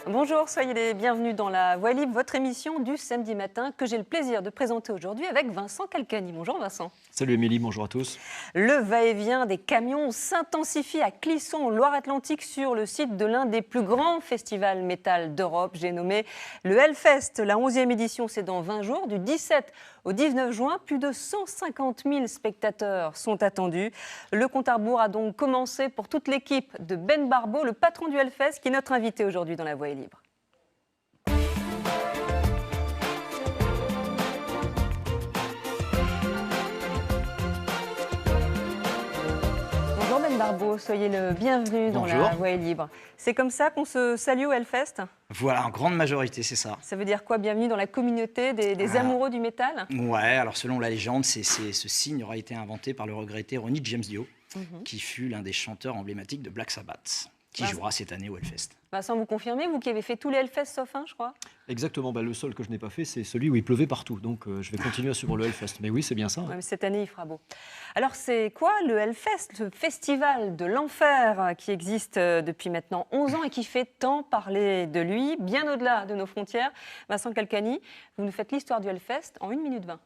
Bonjour, soyez les bienvenus dans La Voix libre, votre émission du samedi matin que j'ai le plaisir de présenter aujourd'hui avec Vincent Calcani. Bonjour Vincent. Salut Émilie, bonjour à tous. Le va-et-vient des camions s'intensifie à Clisson, en Loire-Atlantique, sur le site de l'un des plus grands festivals métal d'Europe. J'ai nommé le Hellfest. La 11e édition, c'est dans 20 jours, du 17 au 19 juin. Plus de 150 000 spectateurs sont attendus. Le compte à rebours a donc commencé pour toute l'équipe de Ben Barbeau, le patron du Hellfest, qui est notre invité aujourd'hui dans La Voix libre. Bonjour Ben Barbeau, soyez le bienvenu dans La Voix libre. C'est comme ça qu'on se salue au Hellfest ? Voilà, en grande majorité, c'est ça. Ça veut dire quoi, bienvenue dans la communauté des amoureux du métal ? Ouais, alors selon la légende, ce signe aura été inventé par le regretté Ronnie James Dio, qui fut l'un des chanteurs emblématiques de Black Sabbath, qui jouera cette année au Hellfest. Vincent, vous confirmez, vous qui avez fait tous les Hellfest sauf un, je crois ? Exactement, le seul que je n'ai pas fait, c'est celui où il pleuvait partout. Donc je vais continuer à suivre le Hellfest. Mais oui, c'est bien ça. Ouais, mais cette année, il fera beau. Alors, c'est quoi le Hellfest, ce festival de l'enfer qui existe depuis maintenant 11 ans et qui fait tant parler de lui, bien au-delà de nos frontières ? Vincent Calcani, vous nous faites l'histoire du Hellfest en 1 minute 20.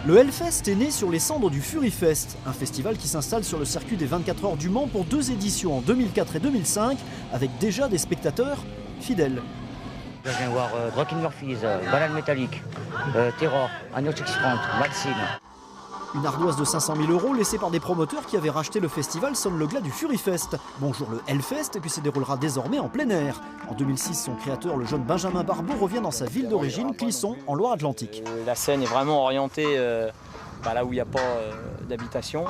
Le Hellfest est né sur les cendres du Furyfest, un festival qui s'installe sur le circuit des 24 heures du Mans pour 2 éditions en 2004 et 2005, avec déjà des spectateurs fidèles. Je viens voir Dropkick Murphys, Banane Métallique, Terror, Agnos X30, Maxime. Une ardoise de 500 000 € laissée par des promoteurs qui avaient racheté le festival sonne le glas du Furyfest. Bonjour le Hellfest qui se déroulera désormais en plein air. En 2006, son créateur, le jeune Benjamin Barbeau, revient dans sa ville d'origine, Clisson, en Loire-Atlantique. La scène est vraiment orientée là où il n'y a pas d'habitation.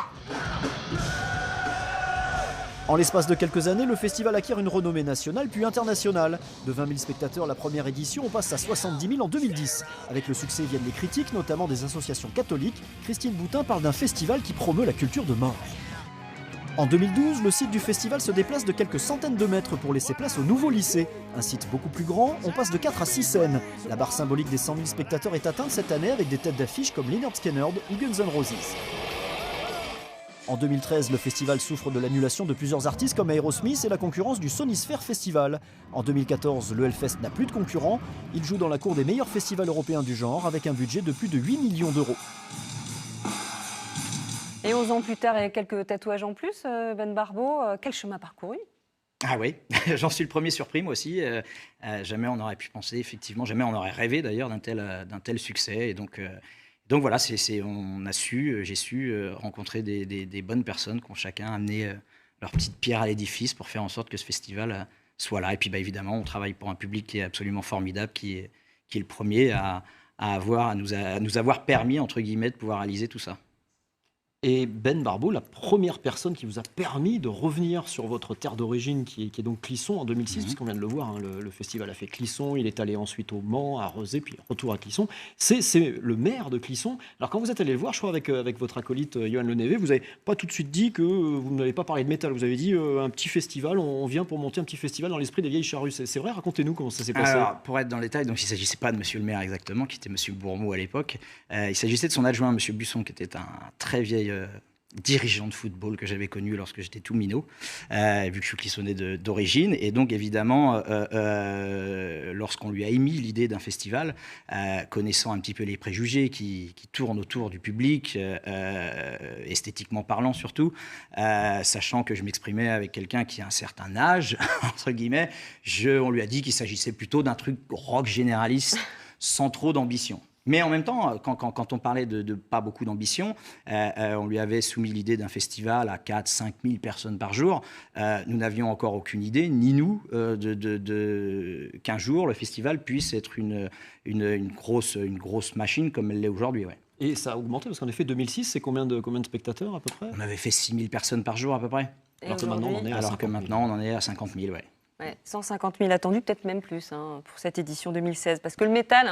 En l'espace de quelques années, le festival acquiert une renommée nationale puis internationale. De 20 000 spectateurs la première édition, on passe à 70 000 en 2010. Avec le succès viennent les critiques, notamment des associations catholiques. Christine Boutin parle d'un festival qui promeut la culture de mort. En 2012, le site du festival se déplace de quelques centaines de mètres pour laisser place au nouveau lycée. Un site beaucoup plus grand, on passe de 4 à 6 scènes. La barre symbolique des 100 000 spectateurs est atteinte cette année avec des têtes d'affiche comme Lynyrd Skynyrd ou Guns N' Roses. En 2013, le festival souffre de l'annulation de plusieurs artistes comme Aerosmith et la concurrence du Sonisphere Festival. En 2014, le Hellfest n'a plus de concurrents. Il joue dans la cour des meilleurs festivals européens du genre avec un budget de plus de 8 millions d'euros. Et 11 ans plus tard, et quelques tatouages en plus, Ben Barbeau, quel chemin parcouru ? Ah oui, j'en suis le premier surpris moi aussi. Jamais on n'aurait pu penser, effectivement, jamais on aurait rêvé d'ailleurs d'un tel succès. Et donc voilà, j'ai su rencontrer des bonnes personnes qui ont chacun amené leur petite pierre à l'édifice pour faire en sorte que ce festival soit là. Et puis évidemment, on travaille pour un public qui est absolument formidable, qui est le premier à nous avoir permis, entre guillemets, de pouvoir réaliser tout ça. Et Ben Barbeau, la première personne qui vous a permis de revenir sur votre terre d'origine, qui est donc Clisson en 2006, puisqu'on vient de le voir, hein, le festival a fait Clisson, il est allé ensuite au Mans, à Rezé, puis retour à Clisson. C'est le maire de Clisson. Alors quand vous êtes allé le voir, je crois avec votre acolyte Johan Lenévé, vous n'avez pas tout de suite dit que vous n'avez pas parlé de métal, vous avez dit un petit festival, on vient pour monter un petit festival dans l'esprit des vieilles charrues. C'est vrai, racontez-nous comment ça s'est passé. Alors, pour être dans le détail, donc il ne s'agissait pas de monsieur le maire exactement, qui était monsieur Bourmeau à l'époque. Il s'agissait de son adjoint, monsieur Busson, qui était un très vieil dirigeant de football que j'avais connu lorsque j'étais tout minot, vu que je suis clissonnais d'origine. Et donc, évidemment, lorsqu'on lui a émis l'idée d'un festival, connaissant un petit peu les préjugés qui tournent autour du public, esthétiquement parlant surtout, sachant que je m'exprimais avec quelqu'un qui a un certain âge, entre guillemets, on lui a dit qu'il s'agissait plutôt d'un truc rock généraliste, sans trop d'ambition. Mais en même temps, quand on parlait de pas beaucoup d'ambition, on lui avait soumis l'idée d'un festival à 4-5 000 personnes par jour. Nous n'avions encore aucune idée, ni nous, qu'un jour le festival puisse être une grosse machine comme elle l'est aujourd'hui. Ouais. Et ça a augmenté, parce qu'en effet, 2006, c'est combien de spectateurs à peu près ? On avait fait 6 000 personnes par jour à peu près. Alors que maintenant, on en est à 50 000, ouais. Ouais, 150 000 attendus, peut-être même plus pour cette édition 2016. Parce que le métal,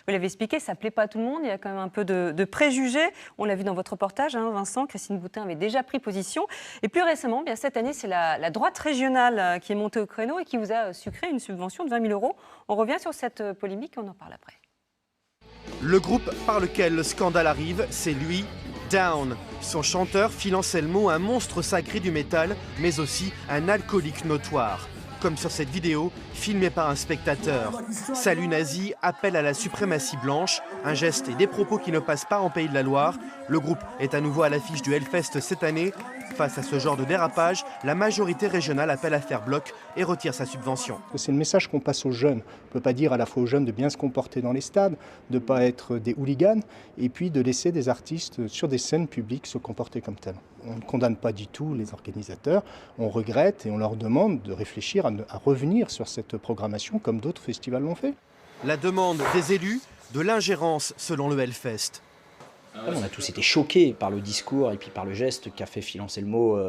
vous l'avez expliqué, ça ne plaît pas à tout le monde. Il y a quand même un peu de préjugés. On l'a vu dans votre reportage, Vincent. Christine Boutin avait déjà pris position. Et plus récemment, cette année, c'est la droite régionale qui est montée au créneau et qui vous a sucré une subvention de 20 000 €. On revient sur cette polémique et on en parle après. Le groupe par lequel le scandale arrive, c'est lui, Down, son chanteur Phil Anselmo, un monstre sacré du métal, mais aussi un alcoolique notoire. Comme sur cette vidéo, filmée par un spectateur. Salut nazi, appel à la suprématie blanche, un geste et des propos qui ne passent pas en Pays de la Loire. Le groupe est à nouveau à l'affiche du Hellfest cette année. Face à ce genre de dérapage, la majorité régionale appelle à faire bloc et retire sa subvention. C'est le message qu'on passe aux jeunes. On ne peut pas dire à la fois aux jeunes de bien se comporter dans les stades, de ne pas être des hooligans, et puis de laisser des artistes sur des scènes publiques se comporter comme tels. On ne condamne pas du tout les organisateurs, on regrette et on leur demande de réfléchir à revenir sur cette programmation comme d'autres festivals l'ont fait. La demande des élus, de l'ingérence selon le Hellfest. On a tous été choqués par le discours et puis par le geste qu'a fait Phil Anselmo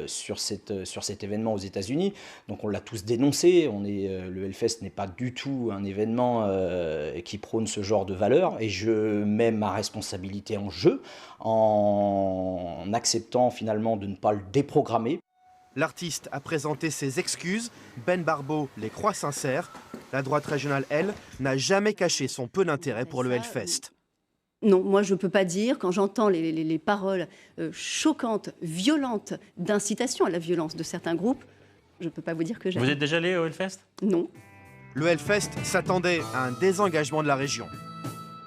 sur cet événement aux États-Unis. Donc on l'a tous dénoncé. Le Hellfest n'est pas du tout un événement qui prône ce genre de valeurs. Et je mets ma responsabilité en jeu en acceptant finalement de ne pas le déprogrammer. L'artiste a présenté ses excuses. Ben Barbeau les croit sincères. La droite régionale, elle, n'a jamais caché son peu d'intérêt pour le Hellfest. Non, moi je ne peux pas dire, quand j'entends les paroles choquantes, violentes, d'incitation à la violence de certains groupes, je ne peux pas vous dire que j'aime. Vous êtes déjà allé au Hellfest ? Non. Le Hellfest s'attendait à un désengagement de la région.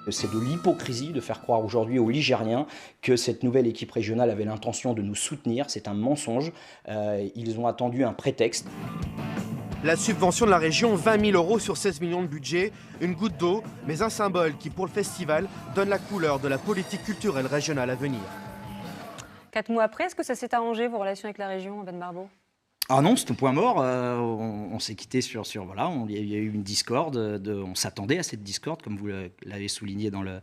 C'est de l'hypocrisie de faire croire aujourd'hui aux Ligériens que cette nouvelle équipe régionale avait l'intention de nous soutenir. C'est un mensonge. Ils ont attendu un prétexte. La subvention de la région, 20 000 € sur 16 millions de budget, une goutte d'eau, mais un symbole qui, pour le festival, donne la couleur de la politique culturelle régionale à venir. 4 mois après, est-ce que ça s'est arrangé, vos relations avec la région, Ben Barbeau ? Ah non, c'est un point mort. On s'est quitté sur voilà, il y a eu une discorde. On s'attendait à cette discorde, comme vous l'avez souligné dans le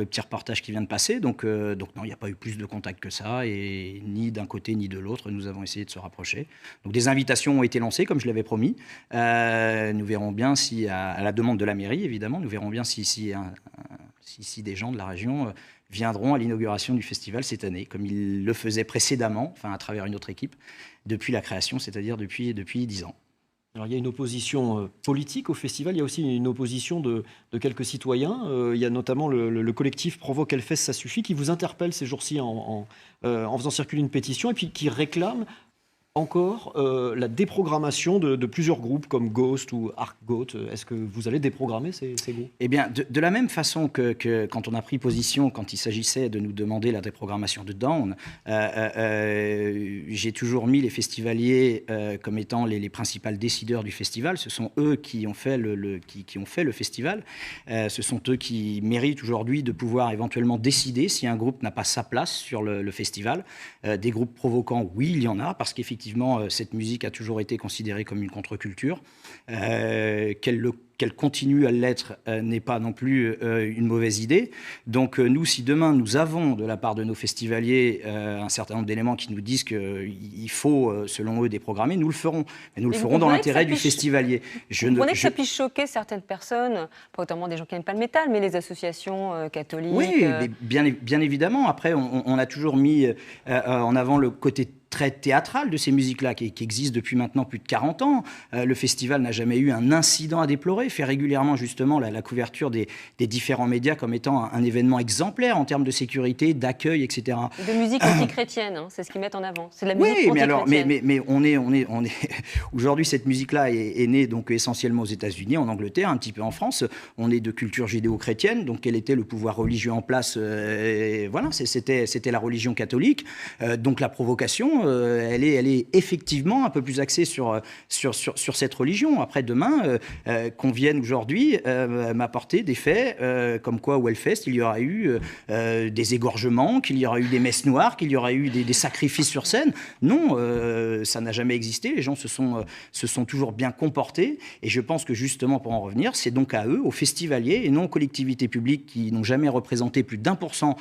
petit reportage qui vient de passer. Donc non, il n'y a pas eu plus de contact que ça, et ni d'un côté ni de l'autre, nous avons essayé de se rapprocher. Donc des invitations ont été lancées, comme je l'avais promis. Nous verrons bien si, à la demande de la mairie, évidemment, nous verrons bien si des gens de la région viendront à l'inauguration du festival cette année, comme ils le faisaient précédemment, enfin à travers une autre équipe, depuis la création, c'est-à-dire depuis 10 ans. Alors, il y a une opposition politique au festival, il y a aussi une opposition de quelques citoyens. Il y a notamment le collectif Provoque Hellfest, ça suffit, qui vous interpelle ces jours-ci en faisant circuler une pétition et puis qui réclame encore la déprogrammation de plusieurs groupes comme Ghost ou Arc-Goat. Est-ce que vous allez déprogrammer ces groupes ? Eh bien, de la même façon que quand on a pris position, quand il s'agissait de nous demander la déprogrammation de Down, j'ai toujours mis les festivaliers comme étant les principaux décideurs du festival. Ce sont eux qui ont fait le festival. Ce sont eux qui méritent aujourd'hui de pouvoir éventuellement décider si un groupe n'a pas sa place sur le festival. Des groupes provocants, oui, il y en a, parce qu'effectivement, cette musique a toujours été considérée comme une contre-culture. Qu'elle continue à l'être n'est pas non plus une mauvaise idée. Donc nous, si demain nous avons de la part de nos festivaliers un certain nombre d'éléments qui nous disent qu'il faut, selon eux, déprogrammer, nous le ferons. Mais nous le ferons dans l'intérêt du festivalier. Vous comprenez que ça puisse choquer certaines personnes, pas notamment des gens qui n'aiment pas le métal, mais les associations catholiques. Oui, mais bien évidemment. Après, on a toujours mis en avant le côté très théâtral de ces musiques-là, qui existent depuis maintenant plus de 40 ans. Le festival n'a jamais eu un incident à déplorer, fait régulièrement justement la couverture des différents médias comme étant un événement exemplaire en termes de sécurité, d'accueil, etc. De musique anti-chrétienne, hein, c'est ce qu'ils mettent en avant. C'est de la musique anti-chrétienne. Mais on est aujourd'hui, cette musique-là est née donc essentiellement aux États-Unis, en Angleterre, un petit peu en France. On est de culture judéo-chrétienne, donc quel était le pouvoir religieux en place Voilà, c'était la religion catholique. Donc la provocation, elle est effectivement un peu plus axée sur cette religion. Après, demain, qu'on vienne aujourd'hui m'apporter des faits comme quoi au Hellfest, il y aura eu des égorgements, qu'il y aura eu des messes noires, qu'il y aura eu des sacrifices sur scène. Non, ça n'a jamais existé. Les gens se sont toujours bien comportés. Et je pense que justement, pour en revenir, c'est donc à eux, aux festivaliers, et non aux collectivités publiques qui n'ont jamais représenté plus d'1%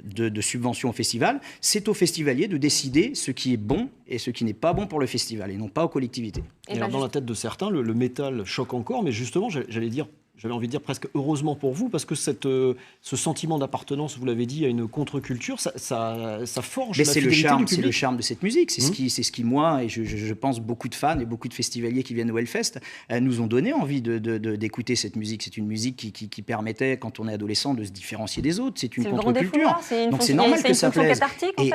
de subventions au festival. C'est aux festivaliers de décider ce qui est bon et ce qui n'est pas bon pour le festival, et non pas aux collectivités. Alors, dans la tête de certains, le métal choque encore, mais justement, j'allais dire, j'avais envie de dire presque heureusement pour vous, parce que ce sentiment d'appartenance, vous l'avez dit, à une contre-culture, ça forge la fidélité du public. C'est le charme de cette musique. C'est ce qui, moi, et je pense beaucoup de fans et beaucoup de festivaliers qui viennent au Hellfest, nous ont donné envie d'écouter cette musique. C'est une musique qui permettait, quand on est adolescent, de se différencier des autres. C'est une contre-culture. Donc c'est normal que ça plaise.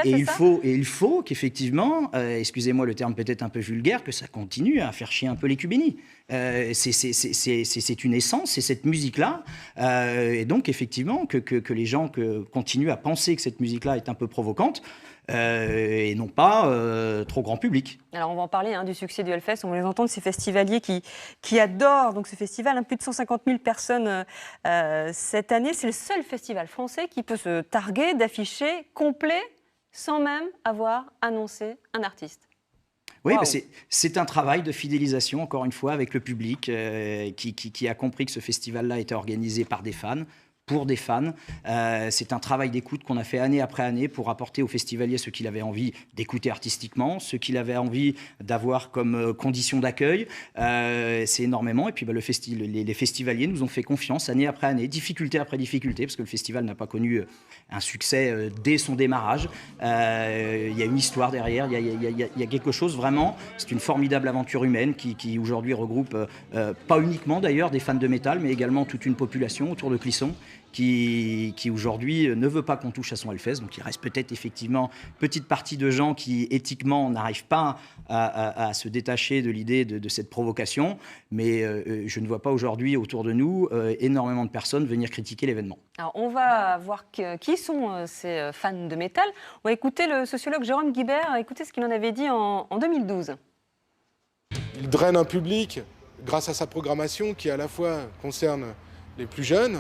Et il faut qu'effectivement, excusez-moi le terme peut-être un peu vulgaire, que ça continue à faire chier un peu les cubénis. C'est une essence, c'est cette musique-là. Et donc, effectivement, que les gens continuent à penser que cette musique-là est un peu provocante et non pas trop grand public. Alors, on va en parler du succès du Hellfest. On va les entendre, ces festivaliers qui adorent donc, ce festival. Plus de 150 000 personnes cette année. C'est le seul festival français qui peut se targuer d'afficher complet sans même avoir annoncé un artiste. Oui, wow. C'est un travail de fidélisation, encore une fois, avec le public qui a compris que ce festival-là était organisé par des fans, pour des fans. C'est un travail d'écoute qu'on a fait année après année pour apporter aux festivaliers ce qu'il avait envie d'écouter artistiquement, ce qu'il avait envie d'avoir comme condition d'accueil. C'est énormément. Et puis les festivaliers nous ont fait confiance année après année, difficulté après difficulté, parce que le festival n'a pas connu un succès dès son démarrage. Il y a une histoire derrière, il y a quelque chose vraiment. C'est une formidable aventure humaine qui aujourd'hui regroupe, pas uniquement d'ailleurs des fans de métal, mais également toute une population autour de Clisson, qui aujourd'hui ne veut pas qu'on touche à son Hellfest. Donc il reste peut-être effectivement une petite partie de gens qui éthiquement n'arrivent pas à se détacher de l'idée de cette provocation, mais je ne vois pas aujourd'hui autour de nous énormément de personnes venir critiquer l'événement. Alors on va voir qui sont ces fans de métal. On va écouter le sociologue Jérôme Guibert, écouter ce qu'il en avait dit en 2012. Il draine un public grâce à sa programmation qui à la fois concerne les plus jeunes,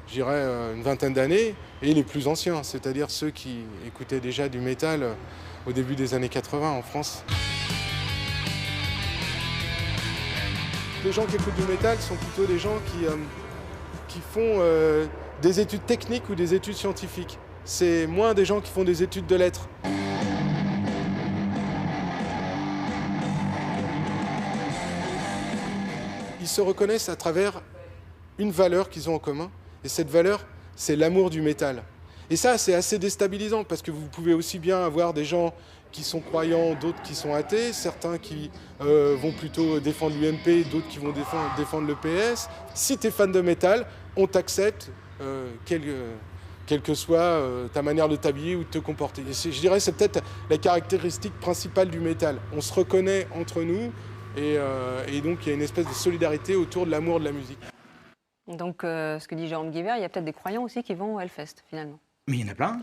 je dirais une vingtaine d'années, et les plus anciens, c'est-à-dire ceux qui écoutaient déjà du métal au début des années 80 en France. Les gens qui écoutent du métal sont plutôt des gens qui font des études techniques ou des études scientifiques. C'est moins des gens qui font des études de lettres. Ils se reconnaissent à travers une valeur qu'ils ont en commun. Et cette valeur, c'est l'amour du métal. Et ça, c'est assez déstabilisant parce que vous pouvez aussi bien avoir des gens qui sont croyants, d'autres qui sont athées, certains qui vont plutôt défendre l'UMP, d'autres qui vont défendre le PS. Si tu es fan de métal, on t'accepte, quelle que soit ta manière de t'habiller ou de te comporter. Et je dirais que c'est peut-être la caractéristique principale du métal. On se reconnaît entre nous et donc il y a une espèce de solidarité autour de l'amour de la musique. Donc, ce que dit Jérôme Guibert, il y a peut-être des croyants aussi qui vont au Hellfest, finalement. Mais il y en a plein.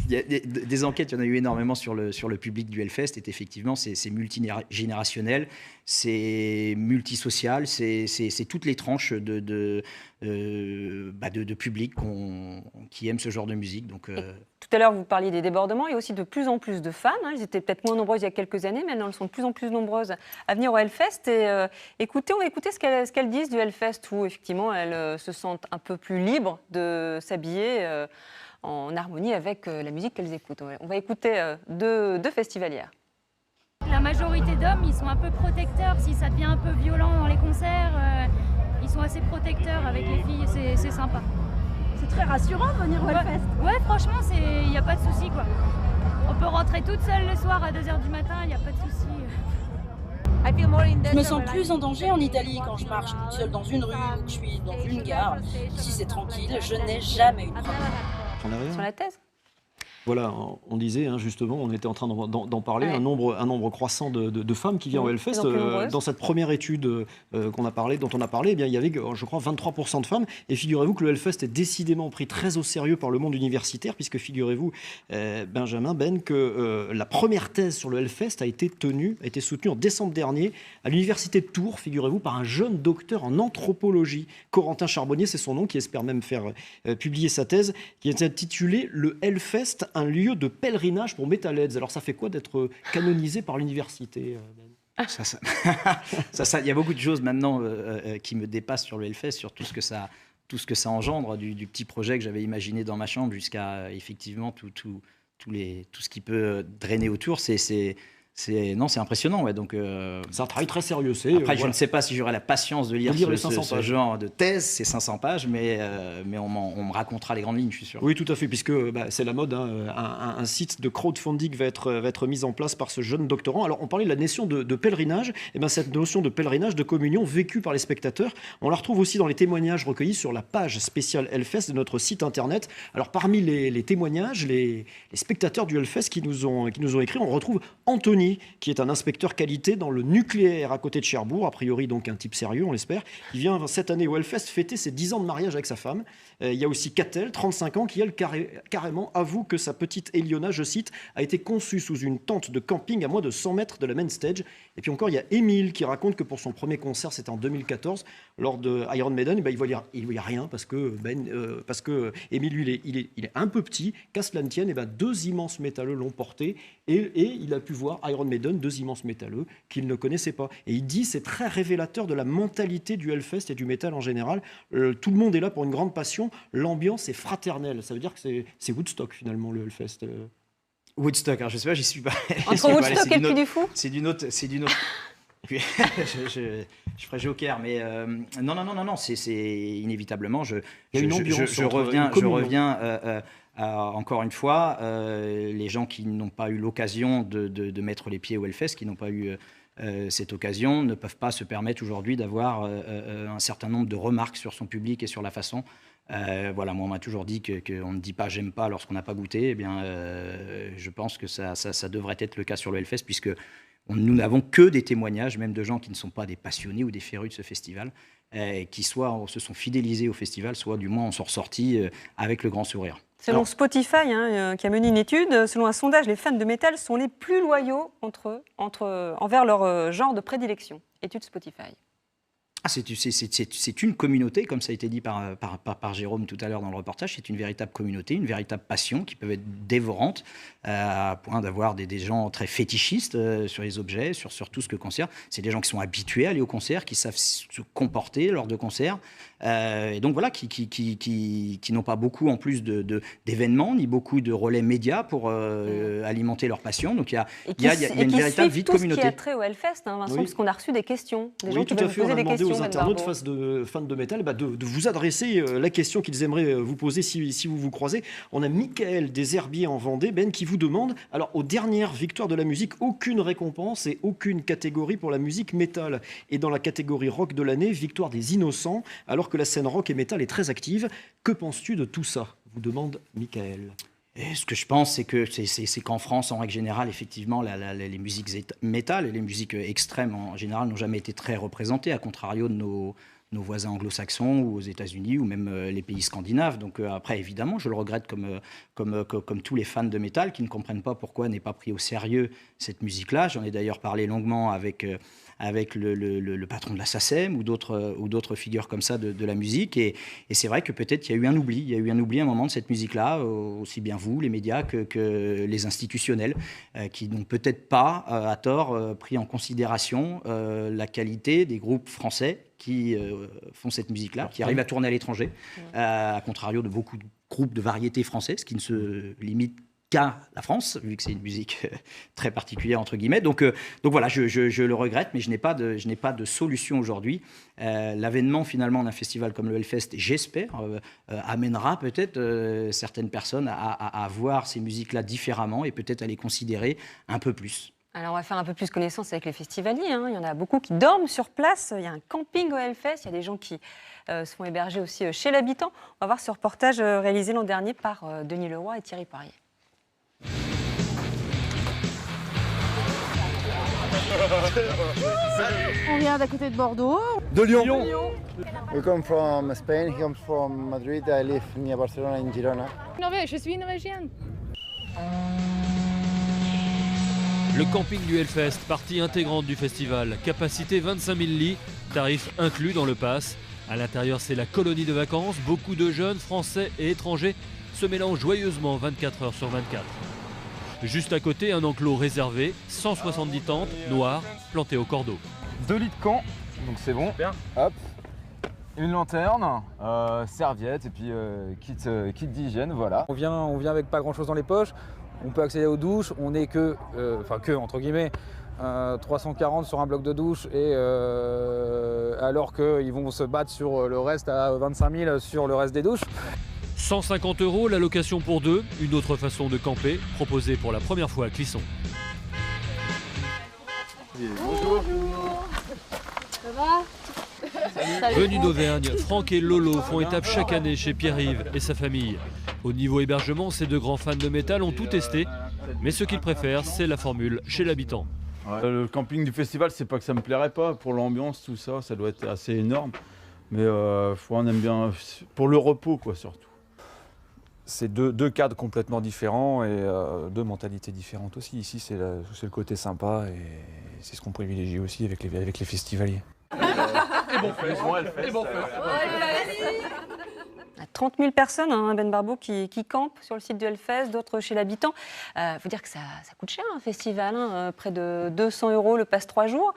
Il y a des enquêtes, il y en a eu énormément sur le public du Hellfest. Et effectivement, c'est multigénérationnel, c'est multisocial, c'est toutes les tranches de public qui aiment ce genre de musique. Donc, tout à l'heure, vous parliez des débordements. Il y a aussi de plus en plus de fans. Ils étaient peut-être moins nombreuses il y a quelques années, mais elles sont de plus en plus nombreuses à venir au Hellfest. Et on va écouter ce qu'elles disent du Hellfest, où effectivement elles se sentent un peu plus libres de s'habiller en harmonie avec la musique qu'elles écoutent. On va écouter deux festivalières. La majorité d'hommes, ils sont un peu protecteurs. Si ça devient un peu violent dans les concerts, ils sont assez protecteurs avec les filles. C'est sympa. C'est très rassurant de venir au Hellfest. Ouais, franchement, il n'y a pas de souci, quoi. On peut rentrer toute seule le soir à 2h du matin, il n'y a pas de souci. Je me sens plus en danger en Italie quand je marche toute seule dans une rue ou que je suis dans une gare. Ici, c'est tranquille, je n'ai jamais eu de problème. Sur la thèse ? Voilà, on disait justement, on était en train d'en parler, un nombre croissant de femmes qui viennent au Hellfest. Dans cette première étude dont on a parlé, eh bien, il y avait, je crois, 23% de femmes. Et figurez-vous que le Hellfest est décidément pris très au sérieux par le monde universitaire, puisque figurez-vous, Benjamin, que la première thèse sur le Hellfest a été soutenue en décembre dernier à l'université de Tours, figurez-vous, par un jeune docteur en anthropologie, Corentin Charbonnier, c'est son nom, qui espère même faire publier sa thèse, qui est intitulée « Le Hellfest, un lieu de pèlerinage pour metalheads ». Alors ça fait quoi d'être canonisé par l'université ? Il y a beaucoup de choses maintenant qui me dépassent sur le Hellfest, sur tout ce que ça engendre, du petit projet que j'avais imaginé dans ma chambre jusqu'à effectivement tout ce qui peut drainer autour. c'est impressionnant. Ouais, donc, c'est un travail très sérieux. Après, je ne sais pas si j'aurai la patience de lire ce genre de thèse, c'est 500 pages, mais on me racontera les grandes lignes, je suis sûr. Oui, tout à fait, puisque c'est la mode. Un site de crowdfunding va être mis en place par ce jeune doctorant. Alors, on parlait de la notion de pèlerinage. Et cette notion de pèlerinage, de communion vécue par les spectateurs, on la retrouve aussi dans les témoignages recueillis sur la page spéciale Hellfest de notre site internet. Alors, parmi les témoignages, les spectateurs du Hellfest qui nous ont écrit, on retrouve Anthony, qui est un inspecteur qualité dans le nucléaire à côté de Cherbourg, a priori donc un type sérieux, on l'espère. Il vient cette année au Hellfest fêter ses 10 ans de mariage avec sa femme. Il y a aussi Catel, 35 ans, qui elle carrément avoue que sa petite Eliona, je cite, a été conçue sous une tente de camping à moins de 100 mètres de la main stage. Et puis encore, il y a Émile qui raconte que pour son premier concert, c'était en 2014, lors de Iron Maiden, il voyait rien parce que Émile, lui, il est un peu petit, qu'à cela ne tienne, deux immenses métalleux l'ont porté et il a pu voir Iron Maiden, deux immenses métalleux qu'il ne connaissait pas. Et il dit, c'est très révélateur de la mentalité du Hellfest et du métal en général. Tout le monde est là pour une grande passion, l'ambiance est fraternelle. Ça veut dire que c'est Woodstock finalement, le Hellfest. Woodstock, alors je sais pas, j'y suis pas. Entre Woodstock et le Puy du Fou. C'est d'une autre. Puis, je ferai Joker, mais non, c'est inévitablement. Je reviens encore une fois, les gens qui n'ont pas eu l'occasion de mettre les pieds au Hellfest, qui n'ont pas eu cette occasion, ne peuvent pas se permettre aujourd'hui d'avoir un certain nombre de remarques sur son public et sur la façon. Voilà, moi on m'a toujours dit qu'on ne dit pas j'aime pas lorsqu'on n'a pas goûté. Eh bien, je pense que ça devrait être le cas sur le Hellfest, puisque nous n'avons que des témoignages, même de gens qui ne sont pas des passionnés ou des férus de ce festival, qui soit se sont fidélisés au festival, soit du moins en sont ressortis avec le grand sourire. Selon Spotify, qui a mené une étude, selon un sondage, les fans de métal sont les plus loyaux envers leur genre de prédilection. Étude Spotify. C'est une communauté, comme ça a été dit par Jérôme tout à l'heure dans le reportage, c'est une véritable communauté, une véritable passion qui peuvent être dévorantes, à point d'avoir des gens très fétichistes sur les objets, sur tout ce que concerne. C'est des gens qui sont habitués à aller au concert, qui savent se comporter lors de concerts, et donc voilà, qui n'ont pas beaucoup en plus d'événements, ni beaucoup de relais médias pour alimenter leur passion. Donc il y a une véritable vie de communauté. Qui a trait au Hellfest, Vincent, parce qu'on a reçu des questions, des gens qui veulent poser des questions. Aux internautes fans de métal de vous adresser la question qu'ils aimeraient vous poser si vous croisez. On a Michael des Herbiers en Vendée, qui vous demande, alors aux dernières victoires de la musique, aucune récompense et aucune catégorie pour la musique métal. Et dans la catégorie rock de l'année, victoire des Innocents, alors que la scène rock et métal est très active. Que penses-tu de tout ça ? Vous demande Michael. Et ce que je pense, c'est qu'en France, en règle générale, effectivement, les musiques métal et les musiques extrêmes, en général, n'ont jamais été très représentées, à contrario de nos voisins anglo-saxons ou aux États-Unis ou même les pays scandinaves. Donc après, évidemment, je le regrette comme tous les fans de métal qui ne comprennent pas pourquoi n'est pas pris au sérieux cette musique-là. J'en ai d'ailleurs parlé longuement avec le patron de la SACEM ou d'autres figures comme ça de la musique. Et c'est vrai que peut-être il y a eu un oubli. Il y a eu un oubli à un moment de cette musique-là, aussi bien vous, les médias, que les institutionnels, qui n'ont peut-être pas, à tort, pris en considération la qualité des groupes français qui font cette musique-là, qui arrivent à tourner à l'étranger, à contrario de beaucoup de groupes de variété françaises qui ne se limitent qu'à la France, vu que c'est une musique très particulière, entre guillemets. Donc voilà, je le regrette, mais je n'ai pas de solution aujourd'hui. L'avènement, finalement, d'un festival comme le Hellfest, j'espère, amènera peut-être certaines personnes à voir ces musiques-là différemment et peut-être à les considérer un peu plus. Alors on va faire un peu plus connaissance avec les festivaliers. Il y en a beaucoup qui dorment sur place. Il y a un camping au Hellfest. Il y a des gens qui se font héberger aussi chez l'habitant. On va voir ce reportage réalisé l'an dernier par Denis Leroy et Thierry Poirier. On vient d'à côté de Bordeaux. De Lyon. We come from Spain, he comes from Madrid, I live near Barcelona in Girona. Norvège, je suis norvégienne. Le camping du Hellfest, partie intégrante du festival. Capacité 25 000 lits, tarif inclus dans le pass. À l'intérieur, c'est la colonie de vacances. Beaucoup de jeunes, français et étrangers se mélangent joyeusement 24 heures sur 24. Juste à côté, un enclos réservé, 170 tentes, noires, plantées au cordeau. 2 lits de camp, donc c'est bon. Super. Hop. Une lanterne, serviette et puis kit d'hygiène, voilà. On vient avec pas grand chose dans les poches, on peut accéder aux douches, on n'est que, entre guillemets, 340 sur un bloc de douche, et alors qu'ils vont se battre sur le reste à 25 000 sur le reste des douches. 150 € la location pour deux, une autre façon de camper, proposée pour la première fois à Clisson. Bonjour. Ça va? Venus d'Auvergne, Franck et Lolo font étape chaque année chez Pierre-Yves et sa famille. Au niveau hébergement, ces deux grands fans de métal ont tout testé, mais ce qu'ils préfèrent, c'est la formule chez l'habitant. Ouais. Le camping du festival, c'est pas que ça me plairait pas, pour l'ambiance, tout ça, ça doit être assez énorme. Mais on aime bien, pour le repos quoi, surtout. C'est deux cadres complètement différents et deux mentalités différentes aussi. Ici, c'est le côté sympa et c'est ce qu'on privilégie aussi avec les festivaliers. Et bon fait, et bon fait. 30 000 personnes, hein, Ben Barbeau, qui campent sur le site du Hellfest, d'autres chez l'habitant. Il faut dire que ça coûte cher, un festival, hein, près de 200 € le passe 3 jours.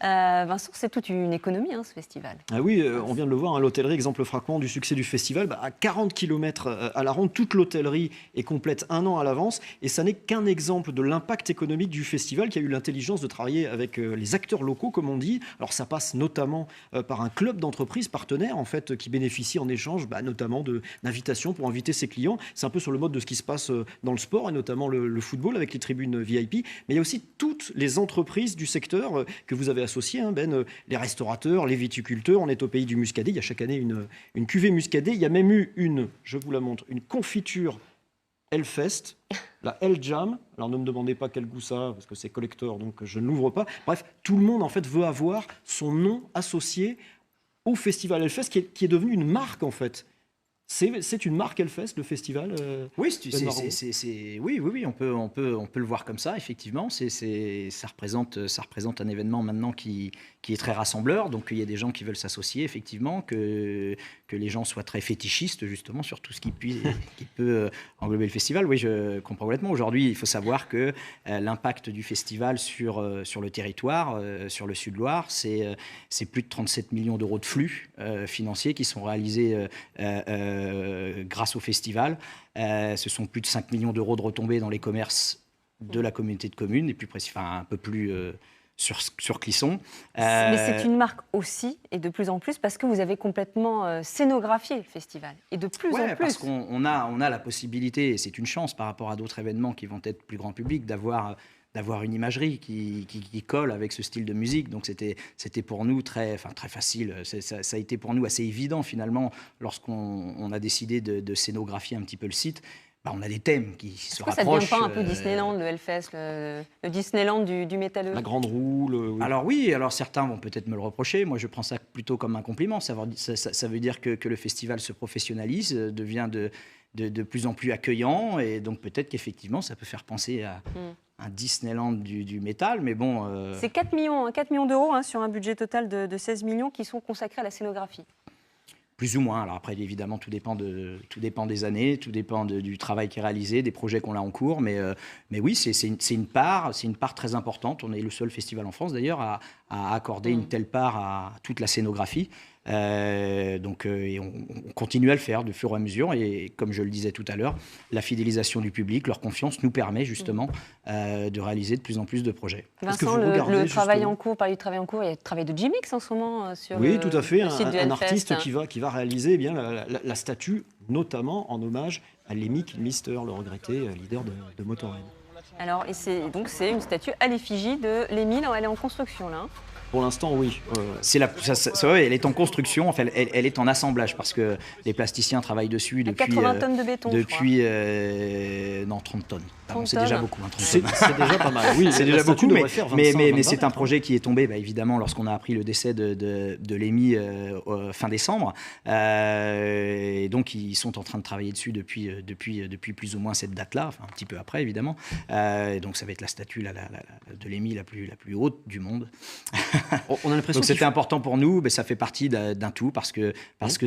Vincent, c'est toute une économie, hein, ce festival. Ah oui, on vient de le voir, hein, l'hôtellerie, exemple frappant du succès du festival. À 40 km à la ronde, toute l'hôtellerie est complète un an à l'avance. Et ça n'est qu'un exemple de l'impact économique du festival qui a eu l'intelligence de travailler avec les acteurs locaux, comme on dit. Alors ça passe notamment par un club d'entreprises partenaires, en fait, qui bénéficie en échange notamment d'invitations pour inviter ses clients. C'est un peu sur le mode de ce qui se passe dans le sport, et notamment le football avec les tribunes VIP. Mais il y a aussi toutes les entreprises du secteur que vous avez associées, hein, Ben, les restaurateurs, les viticulteurs. On est au pays du muscadet. Il y a chaque année une cuvée muscadet. Il y a même eu je vous la montre, une confiture Hellfest, la Hell Jam. Alors ne me demandez pas quel goût ça a, parce que c'est collector, donc je ne l'ouvre pas. Bref, tout le monde en fait veut avoir son nom associé au festival Hellfest, qui est devenu une marque en fait. C'est une marque Hellfest, le festival. Oui, oui, on peut le voir comme ça, effectivement. Ça représente un événement maintenant qui est très rassembleur. Donc il y a des gens qui veulent s'associer, effectivement, que les gens soient très fétichistes, justement, sur tout ce qui peut englober le festival. Oui, je comprends complètement. Aujourd'hui, il faut savoir que l'impact du festival sur le territoire, sur le Sud-Loire, c'est plus de 37 millions d'euros de flux financiers qui sont réalisés grâce au festival. Ce sont plus de 5 millions d'euros de retombées dans les commerces de la communauté de communes, et plus un peu plus sur Clisson. Mais c'est une marque aussi, et de plus en plus, parce que vous avez complètement scénographié le festival. Et de plus en plus. Parce qu'on a la possibilité, et c'est une chance par rapport à d'autres événements qui vont être plus grand public, d'avoir une imagerie qui colle avec ce style de musique. Donc c'était pour nous très facile. Ça a été pour nous assez évident finalement lorsqu'on a décidé de scénographier un petit peu le site. On a des thèmes qui se rapprochent. Ça ne devient pas un peu Disneyland, le Hellfest, le Disneyland du métalleux? La grande roue. Oui. Alors certains vont peut-être me le reprocher. Moi, je prends ça plutôt comme un compliment. Ça veut dire que le festival se professionnalise, devient de plus en plus accueillant, et donc peut-être qu'effectivement, ça peut faire penser à un Disneyland du métal, mais bon... C'est 4 millions d'euros, hein, sur un budget total de 16 millions qui sont consacrés à la scénographie. Plus ou moins. Alors après, évidemment, tout dépend des années, tout dépend du travail qui est réalisé, des projets qu'on a en cours. Mais oui, c'est une part très importante. On est le seul festival en France, d'ailleurs, à accorder une telle part à toute la scénographie. Et on continue à le faire de fur et à mesure. Et comme je le disais tout à l'heure, la fidélisation du public, leur confiance nous permet justement de réaliser de plus en plus de projets. Vincent, le travail en cours, parler du travail en cours, il y a le travail de Jimix en ce moment sur oui, tout à fait, le site du un Hellfest. Artiste qui va réaliser la statue, notamment en hommage à Lemmy Kilmister, le regretté leader de Motorhead. Alors, c'est une statue à l'effigie de Lemmy, elle est en construction là. Pour l'instant, oui. Elle est en construction, enfin, elle est en assemblage, parce que les plasticiens travaillent dessus depuis... 80 tonnes de béton, depuis, 30 tonnes. C'est déjà beaucoup. Hein, c'est déjà pas mal. Oui, c'est déjà beaucoup, mais c'est un projet qui est tombé, évidemment, lorsqu'on a appris le décès de Lemmy fin décembre. Et donc, ils sont en train de travailler dessus depuis plus ou moins cette date-là, enfin, un petit peu après, évidemment. Et donc, ça va être la statue de Lemmy la plus haute du monde. On a l'impression donc c'était important pour nous, ça fait partie d'un tout, parce que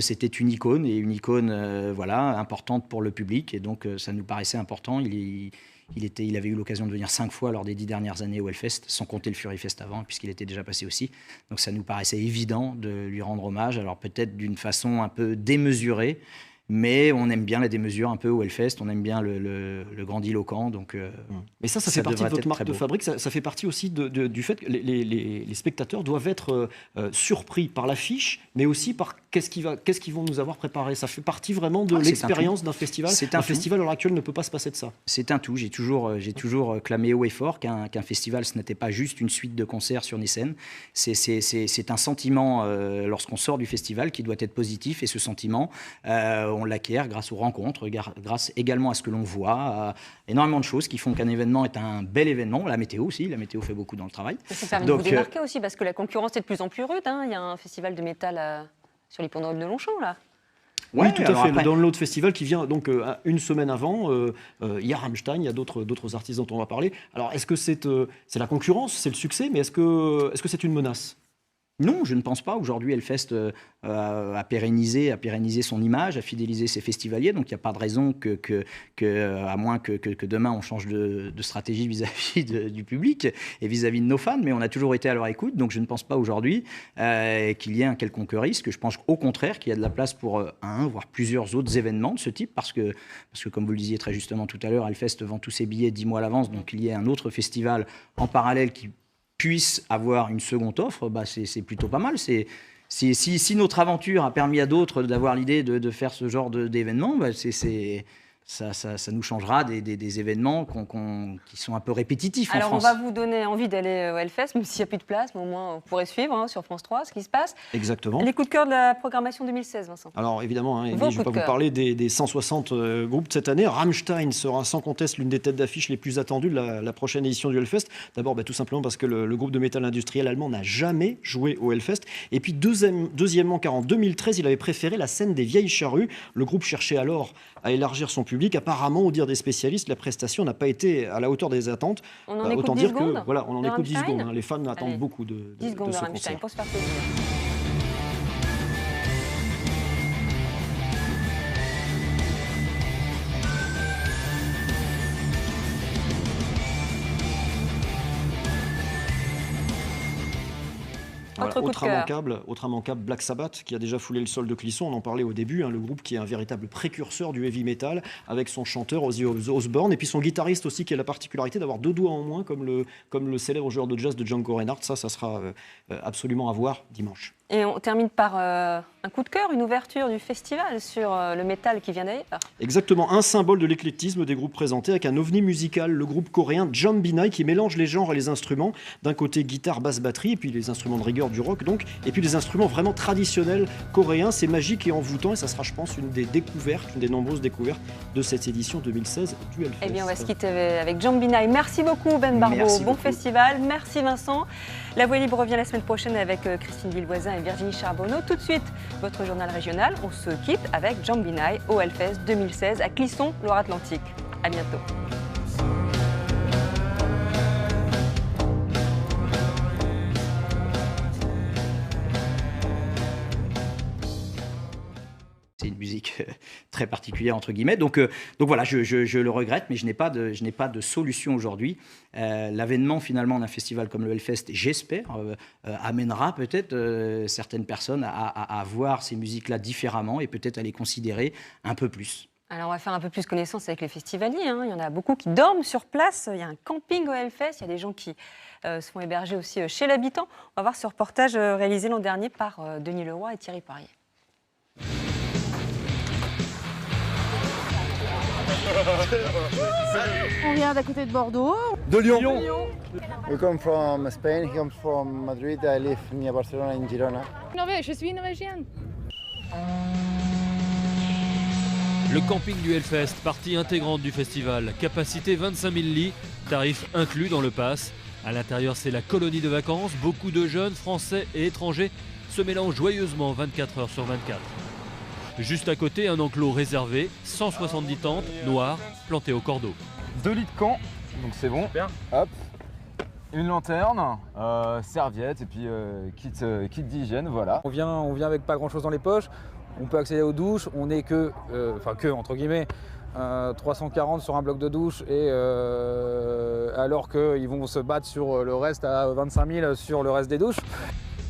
c'était une icône, et une icône importante pour le public, et donc ça nous paraissait important. Il avait eu l'occasion de venir 5 fois lors des 10 dernières années au Hellfest, sans compter le Furyfest avant, puisqu'il était déjà passé aussi. Donc ça nous paraissait évident de lui rendre hommage, alors peut-être d'une façon un peu démesurée, Mais on aime bien la démesure un peu au Hellfest, on aime bien le grandiloquent. Donc, mais ça fait partie de votre marque de fabrique. Ça fait partie aussi du fait que les spectateurs doivent être surpris par l'affiche, mais aussi par qu'est-ce qu'ils vont nous avoir préparé. Ça fait partie vraiment de l'expérience d'un festival. Un festival à l'heure actuelle ne peut pas se passer de ça. C'est un tout. J'ai toujours clamé haut et fort qu'un festival, ce n'était pas juste une suite de concerts sur des scènes. C'est un sentiment, lorsqu'on sort du festival, qui doit être positif. Et ce sentiment, on l'acquiert grâce aux rencontres, grâce également à ce que l'on voit, à énormément de choses qui font qu'un événement est un bel événement. La météo aussi, la météo fait beaucoup dans le travail. Ça permet de vous démarquer aussi, parce que la concurrence est de plus en plus rude. Hein. Il y a un festival de métal sur l'hippodrome de Longchamp, là. Oui, tout à fait. Après... Le Download Festival qui vient donc une semaine avant. Il y a Rammstein, il y a d'autres artistes dont on va parler. Alors, est-ce que c'est la concurrence, c'est le succès, mais est-ce que c'est une menace ? Non, je ne pense pas. Aujourd'hui, Hellfest a pérennisé son image, a fidélisé ses festivaliers. Donc, il n'y a pas de raison à moins que demain, on change de stratégie vis-à-vis du public et vis-à-vis de nos fans. Mais on a toujours été à leur écoute. Donc, je ne pense pas aujourd'hui qu'il y ait un quelconque risque. Je pense au contraire qu'il y a de la place pour un, voire plusieurs autres événements de ce type. Parce que, comme vous le disiez très justement tout à l'heure, Hellfest vend tous ses billets 10 mois à l'avance. Donc, il y a un autre festival en parallèle qui puisse avoir une seconde offre, c'est plutôt pas mal. Si notre aventure a permis à d'autres d'avoir l'idée de faire ce genre d'événement, ça nous changera des événements qui sont un peu répétitifs en France. Alors, on va vous donner envie d'aller au Hellfest, même s'il n'y a plus de place, mais au moins, vous pourrez suivre sur France 3 ce qui se passe. Exactement. Les coups de cœur de la programmation 2016, Vincent. Alors, évidemment, je ne vais pas vous parler des 160 groupes de cette année. Rammstein sera sans conteste l'une des têtes d'affiche les plus attendues de la prochaine édition du Hellfest. D'abord, tout simplement parce que le groupe de métal industriel allemand n'a jamais joué au Hellfest. Et puis, deuxièmement, car en 2013, il avait préféré la scène des Vieilles Charrues. Le groupe cherchait alors à élargir son public. Apparemment, au dire des spécialistes, la prestation n'a pas été à la hauteur des attentes. On en écoute 10 secondes. Voilà, on en écoute 10 secondes. Les fans attendent beaucoup de 10 secondes de ce Rammstein concert. pour se faire plaisir. Voilà, autre immanquable, Black Sabbath, qui a déjà foulé le sol de Clisson. On en parlait au début, le groupe qui est un véritable précurseur du heavy metal, avec son chanteur Ozzy Osbourne, et puis son guitariste aussi, qui a la particularité d'avoir 2 doigts en moins, comme le célèbre joueur de jazz de Django Reinhardt. Ça sera absolument à voir dimanche. Et on termine par un coup de cœur, une ouverture du festival sur le métal qui vient d'ailleurs. Exactement, un symbole de l'éclectisme des groupes présentés avec un ovni musical, le groupe coréen Jombinai, qui mélange les genres et les instruments. D'un côté, guitare, basse, batterie, et puis les instruments de rigueur du rock, donc, et puis les instruments vraiment traditionnels coréens. C'est magique et envoûtant, et ça sera, je pense, une des nombreuses découvertes de cette édition 2016 du Hellfest. Eh bien, on va se quitter avec Jombinai. Merci beaucoup, Ben Barbeau. Bon festival. Merci, Vincent. La Voix libre revient la semaine prochaine avec Christine Villevoisin et Virginie Charbonneau. Tout de suite, votre journal régional. On se quitte avec Jombinai au Hellfest 2016 à Clisson, Loire-Atlantique. À bientôt. C'est une musique très particulière, entre guillemets. Donc voilà, je le regrette, mais je n'ai pas de solution aujourd'hui. L'avènement, finalement, d'un festival comme le Hellfest, j'espère, amènera peut-être certaines personnes à voir ces musiques-là différemment et peut-être à les considérer un peu plus. Alors, on va faire un peu plus connaissance avec les festivaliers. Il y en a beaucoup qui dorment sur place. Il y a un camping au Hellfest. Il y a des gens qui se font héberger aussi chez l'habitant. On va voir ce reportage réalisé l'an dernier par Denis Leroy et Thierry Poirier. On vient d'à côté de Bordeaux. De Lyon. We come from Spain, he comes from Madrid, I live near Barcelona in Girona. Norvège, je suis norvégienne. Le camping du Hellfest, partie intégrante du festival. Capacité 25 000 lits, tarif inclus dans le pass. À l'intérieur, c'est la colonie de vacances. Beaucoup de jeunes, français et étrangers se mélangent joyeusement 24 heures sur 24. Juste à côté, un enclos réservé, 170 tentes, noires, plantées au cordeau. 2 lits de camp, donc c'est bon. Super. Hop. Une lanterne, serviette et puis kit d'hygiène, voilà. On vient avec pas grand chose dans les poches, on peut accéder aux douches, on n'est que entre guillemets, 340 sur un bloc de douche, et alors qu'ils vont se battre sur le reste à 25 000 sur le reste des douches.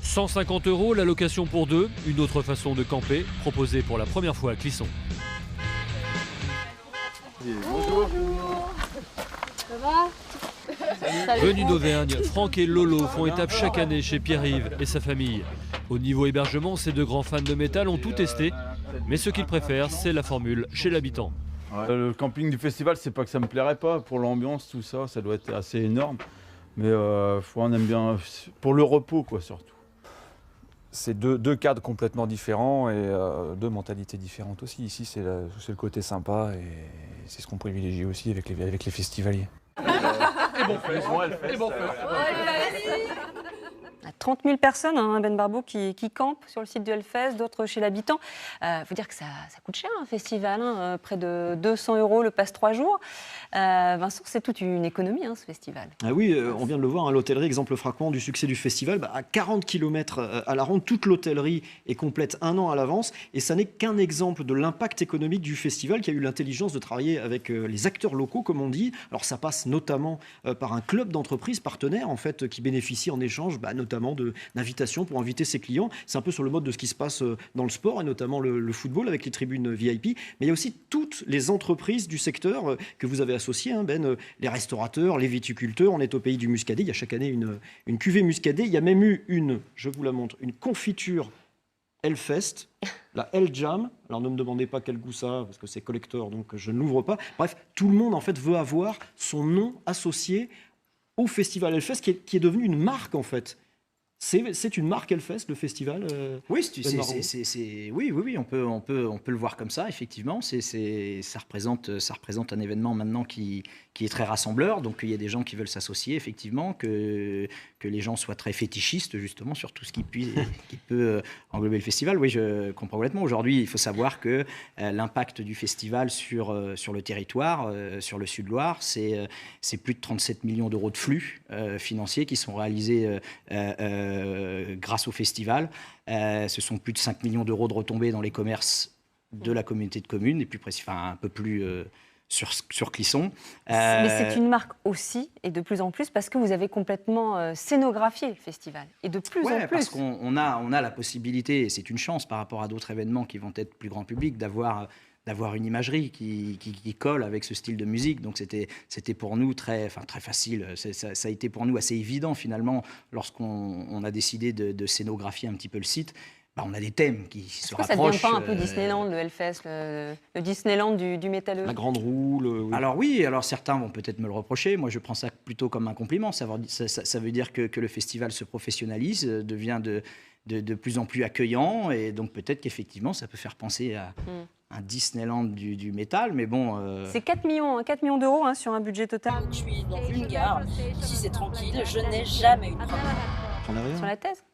150 € la location pour 2, une autre façon de camper, proposée pour la première fois à Clisson. Bonjour. Ça va? Venus d'Auvergne, Franck et Lolo font étape chaque année chez Pierre-Yves et sa famille. Au niveau hébergement, ces deux grands fans de métal ont tout testé, mais ce qu'ils préfèrent, c'est la formule chez l'habitant. Le camping du festival, c'est pas que ça me plairait pas. Pour l'ambiance, tout ça, ça doit être assez énorme. Mais on aime bien pour le repos, quoi, surtout. C'est deux cadres complètement différents et deux mentalités différentes aussi. Ici, c'est le côté sympa et c'est ce qu'on privilégie aussi avec les festivaliers. Et bon fait. Et bon fait. 30 000 personnes, hein, Ben Barbeau, qui campent sur le site du Hellfest, d'autres chez l'habitant. Il faut dire que ça coûte cher, un festival, hein, près de 200 € le passe 3 jours. Vincent, c'est toute une économie, hein, ce festival. Ah oui, on vient de le voir, hein, l'hôtellerie, exemple frappant du succès du festival. À 40 km à la ronde, toute l'hôtellerie est complète un an à l'avance. Et ça n'est qu'un exemple de l'impact économique du festival qui a eu l'intelligence de travailler avec les acteurs locaux, comme on dit. Alors ça passe notamment par un club d'entreprises partenaires, en fait, qui bénéficie en échange notamment d'invitations pour inviter ses clients. C'est un peu sur le mode de ce qui se passe dans le sport, et notamment le football avec les tribunes VIP. Mais il y a aussi toutes les entreprises du secteur que vous avez associées, hein, Ben, les restaurateurs, les viticulteurs. On est au pays du muscadet. Il y a chaque année une cuvée muscadet. Il y a même eu je vous la montre, une confiture Hellfest, la Hell Jam. Alors ne me demandez pas quel goût ça a, parce que c'est collector, donc je ne l'ouvre pas. Bref, tout le monde en fait veut avoir son nom associé au festival Hellfest, qui est devenu une marque en fait. C'est une marque Hellfest, le festival. Oui, oui, on peut le voir comme ça, effectivement. Ça représente un événement maintenant qui est très rassembleur. Donc il y a des gens qui veulent s'associer, effectivement, que les gens soient très fétichistes, justement, sur tout ce qui peut englober le festival. Oui, je comprends complètement. Aujourd'hui, il faut savoir que l'impact du festival sur le territoire, sur le Sud-Loire, c'est plus de 37 millions d'euros de flux financiers qui sont réalisés grâce au festival. Ce sont plus de 5 millions d'euros de retombées dans les commerces de la communauté de communes, et plus un peu plus sur Clisson. Mais c'est une marque aussi, et de plus en plus, parce que vous avez complètement scénographié le festival. Et de plus en plus. Parce qu'on a la possibilité, et c'est une chance par rapport à d'autres événements qui vont être plus grand public, d'avoir une imagerie qui colle avec ce style de musique. Donc c'était pour nous très facile. Ça a été pour nous assez évident finalement lorsqu'on a décidé de scénographier un petit peu le site. On a des thèmes qui se rapprochent. Ça ne devient pas un peu Disneyland, le Hellfest, le Disneyland du métalleux? La grande roue. Oui. Alors certains vont peut-être me le reprocher. Moi, je prends ça plutôt comme un compliment. Ça veut dire que le festival se professionnalise, devient de plus en plus accueillant, et donc peut-être qu'effectivement, ça peut faire penser à un Disneyland du métal, mais bon... C'est 4 millions d'euros hein, sur un budget total. Je suis dans une gare, ici c'est tranquille, je n'ai jamais eu de problème. Sur la thèse?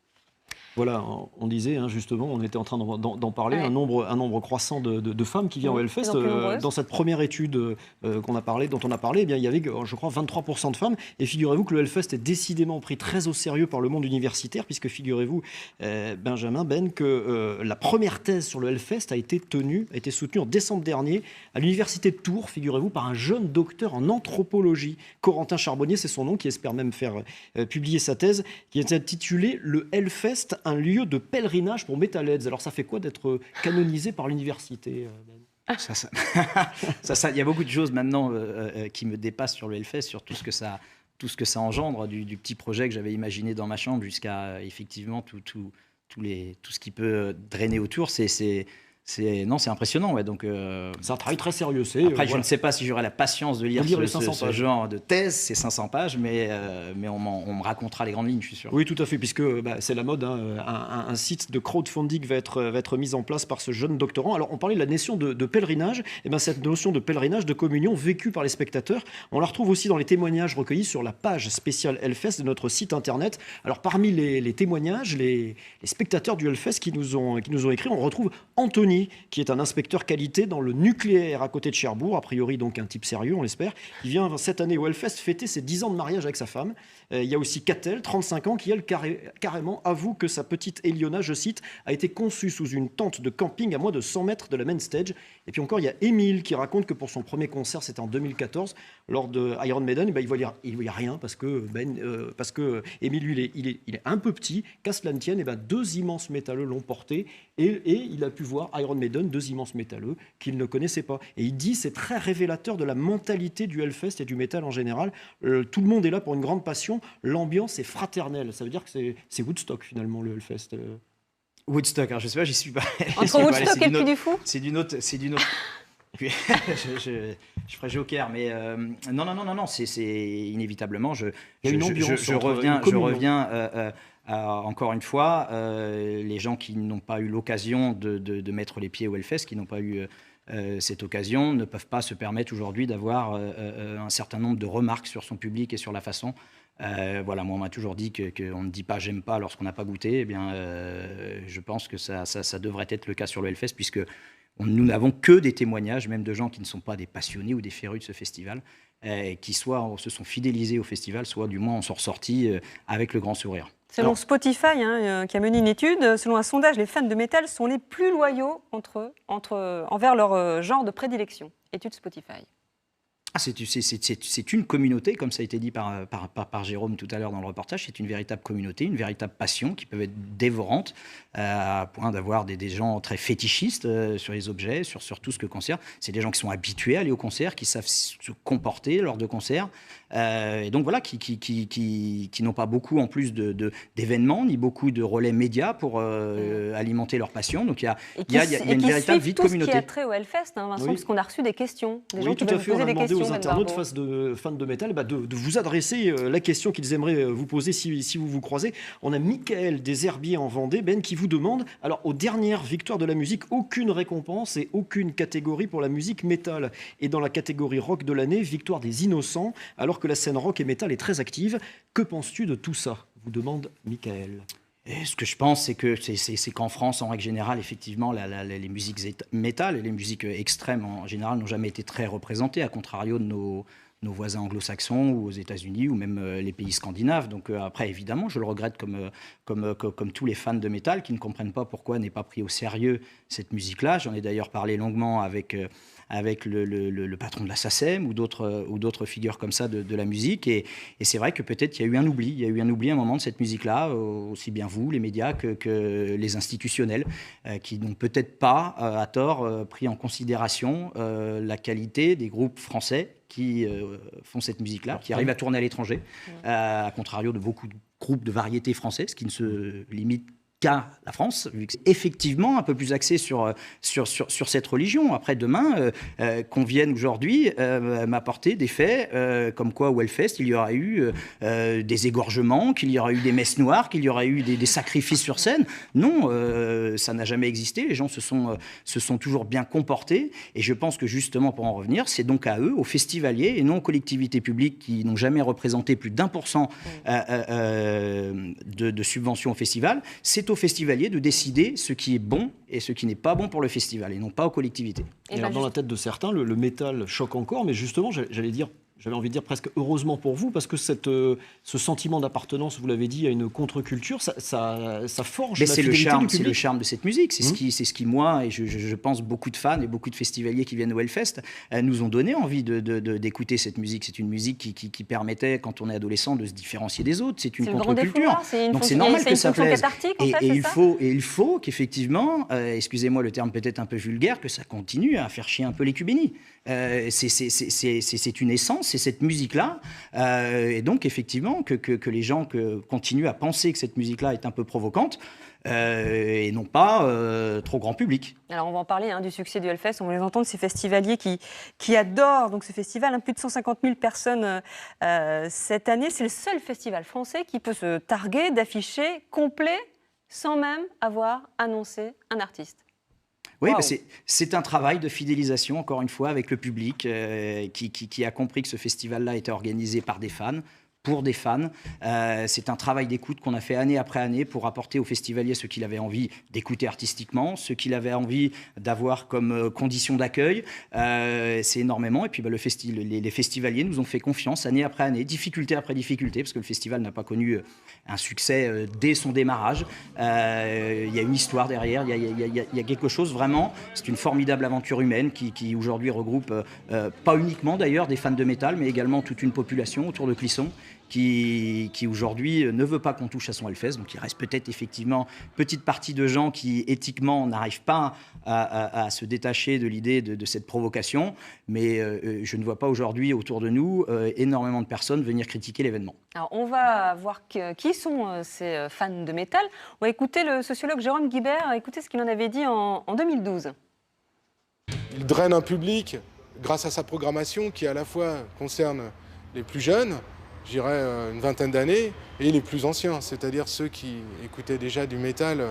Voilà, on disait justement, on était en train d'en parler, un nombre croissant de femmes qui viennent au Hellfest. Dans cette première étude dont on a parlé, il y avait, je crois, 23% de femmes. Et figurez-vous que le Hellfest est décidément pris très au sérieux par le monde universitaire, puisque figurez-vous, Benjamin, que la première thèse sur le Hellfest a été soutenue en décembre dernier à l'université de Tours, figurez-vous, par un jeune docteur en anthropologie, Corentin Charbonnier, c'est son nom, qui espère même faire publier sa thèse, qui est intitulée « Le Hellfest, un lieu de pèlerinage pour metalheads ». Alors ça fait quoi d'être canonisé par l'université, Ben? Il y a beaucoup de choses maintenant qui me dépassent sur le Hellfest, sur tout ce que ça engendre, du petit projet que j'avais imaginé dans ma chambre jusqu'à effectivement tout ce qui peut drainer autour. C'est impressionnant, ouais. Donc c'est un travail très sérieux. Après, je ne sais pas si j'aurai la patience de lire ce genre de thèse, c'est 500 pages, mais on me racontera les grandes lignes, je suis sûr. Oui, tout à fait, puisque c'est la mode. Un site de crowdfunding va être mis en place par ce jeune doctorant. Alors, on parlait de la notion de pèlerinage. Et cette notion de pèlerinage, de communion vécue par les spectateurs, on la retrouve aussi dans les témoignages recueillis sur la page spéciale Hellfest de notre site internet. Alors, parmi les témoignages, les spectateurs du Hellfest qui nous ont écrit, on retrouve Anthony, qui est un inspecteur qualité dans le nucléaire à côté de Cherbourg, a priori donc un type sérieux, on l'espère, qui vient cette année au Hellfest fêter ses 10 ans de mariage avec sa femme. Il y a aussi Catel, 35 ans, qui elle carrément avoue que sa petite Eliona, je cite, a été conçue sous une tente de camping à moins de 100 mètres de la main stage. Et puis encore, il y a Émile qui raconte que pour son premier concert, c'était en 2014, lors de Iron Maiden, il voyait rien parce que Émile, lui, il est un peu petit, qu'à cela ne tienne, 2 immenses métalleux l'ont porté et il a pu voir Iron Iron Maiden, 2 immenses métalleux qu'il ne connaissait pas. Et il dit c'est très révélateur de la mentalité du Hellfest et du métal en général. Tout le monde est là pour une grande passion. L'ambiance est fraternelle. Ça veut dire que c'est Woodstock finalement le Hellfest. Woodstock, alors je sais pas, j'y suis pas. Entre Woodstock et le Puy du Fou. C'est d'une autre. Puis, je ferai joker, mais non, c'est inévitablement. Je reviens encore une fois, les gens qui n'ont pas eu l'occasion de mettre les pieds au Hellfest, qui n'ont pas eu cette occasion, ne peuvent pas se permettre aujourd'hui d'avoir un certain nombre de remarques sur son public et sur la façon. Voilà, moi on m'a toujours dit qu'on ne dit pas j'aime pas lorsqu'on n'a pas goûté. Eh bien, je pense que ça devrait être le cas sur le Hellfest, puisque nous n'avons que des témoignages, même de gens qui ne sont pas des passionnés ou des férus de ce festival, qui soit se sont fidélisés au festival, soit du moins en sont ressortis avec le grand sourire. Selon Spotify, qui a mené une étude, selon un sondage, les fans de métal sont les plus loyaux envers leur genre de prédilection. Étude Spotify. C'est une communauté, comme ça a été dit par Jérôme tout à l'heure dans le reportage, c'est une véritable communauté, une véritable passion qui peut être dévorante, à point d'avoir des gens très fétichistes sur les objets, sur tout ce que concerne. C'est des gens qui sont habitués à aller au concert, qui savent se comporter lors de concerts, et donc voilà, qui n'ont pas beaucoup en plus d'événements, ni beaucoup de relais médias pour alimenter leur passion. Donc il y a une véritable vie de communauté. Tout ce qui a trait au Hellfest, Vincent, oui. parce qu'on a reçu des questions, des gens qui tout à veulent fait. poser des questions. Aux internautes fans de métal de vous adresser la question qu'ils aimeraient vous poser si vous vous croisez. On a Michael des Herbiers en Vendée, qui vous demande, alors aux dernières victoires de la musique, aucune récompense et aucune catégorie pour la musique métal. Et dans la catégorie rock de l'année, victoire des Innocents, alors que la scène rock et métal est très active. Que penses-tu de tout ça ? Vous demande Michael. Et ce que je pense, c'est qu'en France, en règle générale, effectivement, les musiques métal et les musiques extrêmes, en général, n'ont jamais été très représentées, à contrario de nos voisins anglo-saxons ou aux États-Unis ou même les pays scandinaves. Donc après, évidemment, je le regrette comme tous les fans de métal qui ne comprennent pas pourquoi n'est pas pris au sérieux cette musique-là. J'en ai d'ailleurs parlé longuement avec le patron de la SACEM ou d'autres figures comme ça de la musique. Et c'est vrai que peut-être qu'il y a eu un oubli. Il y a eu un oubli à un moment de cette musique-là, aussi bien vous, les médias, que les institutionnels, qui n'ont peut-être pas, à tort, pris en considération la qualité des groupes français qui font cette musique-là, qui arrivent à tourner à l'étranger, à contrario de beaucoup de groupes de variétés françaises qui ne se limitent qu'à la France, vu que c'est effectivement un peu plus axé sur cette religion. Après, demain, qu'on vienne aujourd'hui m'apporter des faits comme quoi au Hellfest, il y aura eu des égorgements, qu'il y aura eu des messes noires, qu'il y aura eu des sacrifices sur scène. Non, ça n'a jamais existé. Les gens se sont toujours bien comportés. Et je pense que justement, pour en revenir, c'est donc à eux, aux festivaliers, et non aux collectivités publiques qui n'ont jamais représenté plus d'1% de subventions au festival. C'est aux festivaliers de décider ce qui est bon et ce qui n'est pas bon pour le festival, et non pas aux collectivités. Et alors, dans la tête de certains, le métal choque encore, mais justement, j'avais envie de dire presque heureusement pour vous, parce que ce sentiment d'appartenance, vous l'avez dit, à une contre-culture, ça forge la fidélité du public. C'est le charme de cette musique. C'est ce qui, moi, et je pense beaucoup de fans et beaucoup de festivaliers qui viennent au Hellfest, nous ont donné envie d'écouter cette musique. C'est une musique qui permettait, quand on est adolescent, de se différencier des autres. C'est une contre-culture. Donc c'est normal que ça plaise. Et il faut qu'effectivement, excusez-moi le terme peut-être un peu vulgaire, que ça continue à faire chier un peu les cubénis. C'est une essence, c'est cette musique-là. Et donc, effectivement, que les gens continuent à penser que cette musique-là est un peu provocante et non pas trop grand public. Alors, on va en parler du succès du Hellfest. On va les entendre, ces festivaliers qui adorent donc, ce festival. Plus de 150 000 personnes cette année. C'est le seul festival français qui peut se targuer d'afficher complet sans même avoir annoncé un artiste. Oui, wow. C'est un travail de fidélisation, encore une fois, avec le public qui a compris que ce festival-là était organisé par des fans, pour des fans. C'est un travail d'écoute qu'on a fait année après année pour apporter aux festivaliers ce qu'il avait envie d'écouter artistiquement, ce qu'il avait envie d'avoir comme condition d'accueil. C'est énormément. Et puis les festivaliers nous ont fait confiance année après année, difficulté après difficulté, parce que le festival n'a pas connu un succès dès son démarrage. Il y a une histoire derrière, il y a quelque chose vraiment. C'est une formidable aventure humaine qui aujourd'hui regroupe pas uniquement d'ailleurs des fans de métal, mais également toute une population autour de Clisson qui aujourd'hui ne veut pas qu'on touche à son Hellfest. Donc il reste peut-être effectivement une petite partie de gens qui éthiquement n'arrivent pas à se détacher de l'idée de cette provocation, mais je ne vois pas aujourd'hui autour de nous énormément de personnes venir critiquer l'événement. Alors on va voir qui sont ces fans de métal. On va écouter le sociologue Jérôme Guibert, écouter ce qu'il en avait dit en 2012. Il draine un public grâce à sa programmation qui à la fois concerne les plus jeunes, je dirais une vingtaine d'années, et les plus anciens, c'est-à-dire ceux qui écoutaient déjà du métal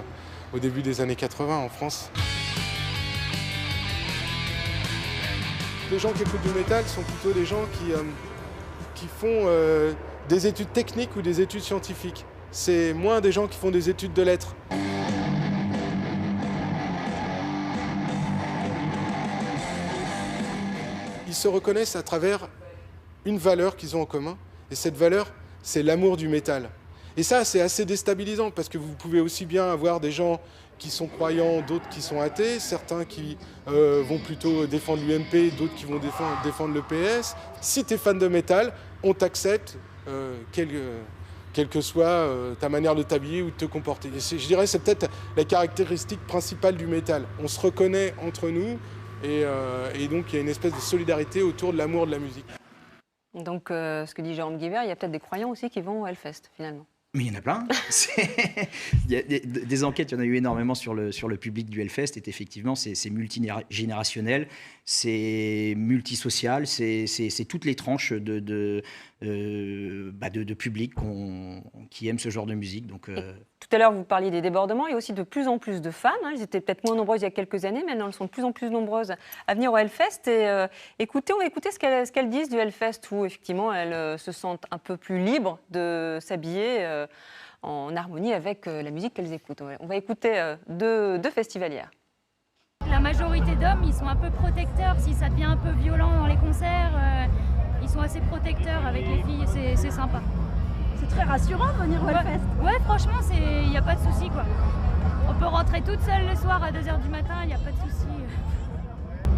au début des années 80 en France. Les gens qui écoutent du métal sont plutôt des gens qui font des études techniques ou des études scientifiques. C'est moins des gens qui font des études de lettres. Ils se reconnaissent à travers une valeur qu'ils ont en commun. Et cette valeur, c'est l'amour du métal. Et ça, c'est assez déstabilisant parce que vous pouvez aussi bien avoir des gens qui sont croyants, d'autres qui sont athées, certains qui vont plutôt défendre l'UMP, d'autres qui vont défendre le PS. Si tu es fan de métal, on t'accepte, quelle que soit ta manière de t'habiller ou de te comporter. Et je dirais que c'est peut-être la caractéristique principale du métal. On se reconnaît entre nous et donc il y a une espèce de solidarité autour de l'amour de la musique. Donc, ce que dit Jérôme Guibert, il y a peut-être des croyants aussi qui vont au Hellfest, finalement. Mais il y en a plein. Il y a des enquêtes, il y en a eu énormément sur le public du Hellfest. Et effectivement, c'est multigénérationnel, c'est multisocial, c'est toutes les tranches de public qui aiment ce genre de musique. Donc, tout à l'heure, vous parliez des débordements. Il y a aussi de plus en plus de fans. Ils étaient peut-être moins nombreuses il y a quelques années, maintenant elles sont de plus en plus nombreuses à venir au Hellfest. Et on va écouter ce qu'elles disent du Hellfest, où effectivement elles se sentent un peu plus libres de s'habiller en harmonie avec la musique qu'elles écoutent. On va écouter deux festivalières. La majorité d'hommes, ils sont un peu protecteurs. Si ça devient un peu violent dans les concerts, ils sont assez protecteurs avec les filles. C'est sympa. C'est très rassurant de venir au Hellfest. Ouais, franchement, il n'y a pas de souci, quoi. On peut rentrer toute seule le soir à 2h du matin, il n'y a pas de souci.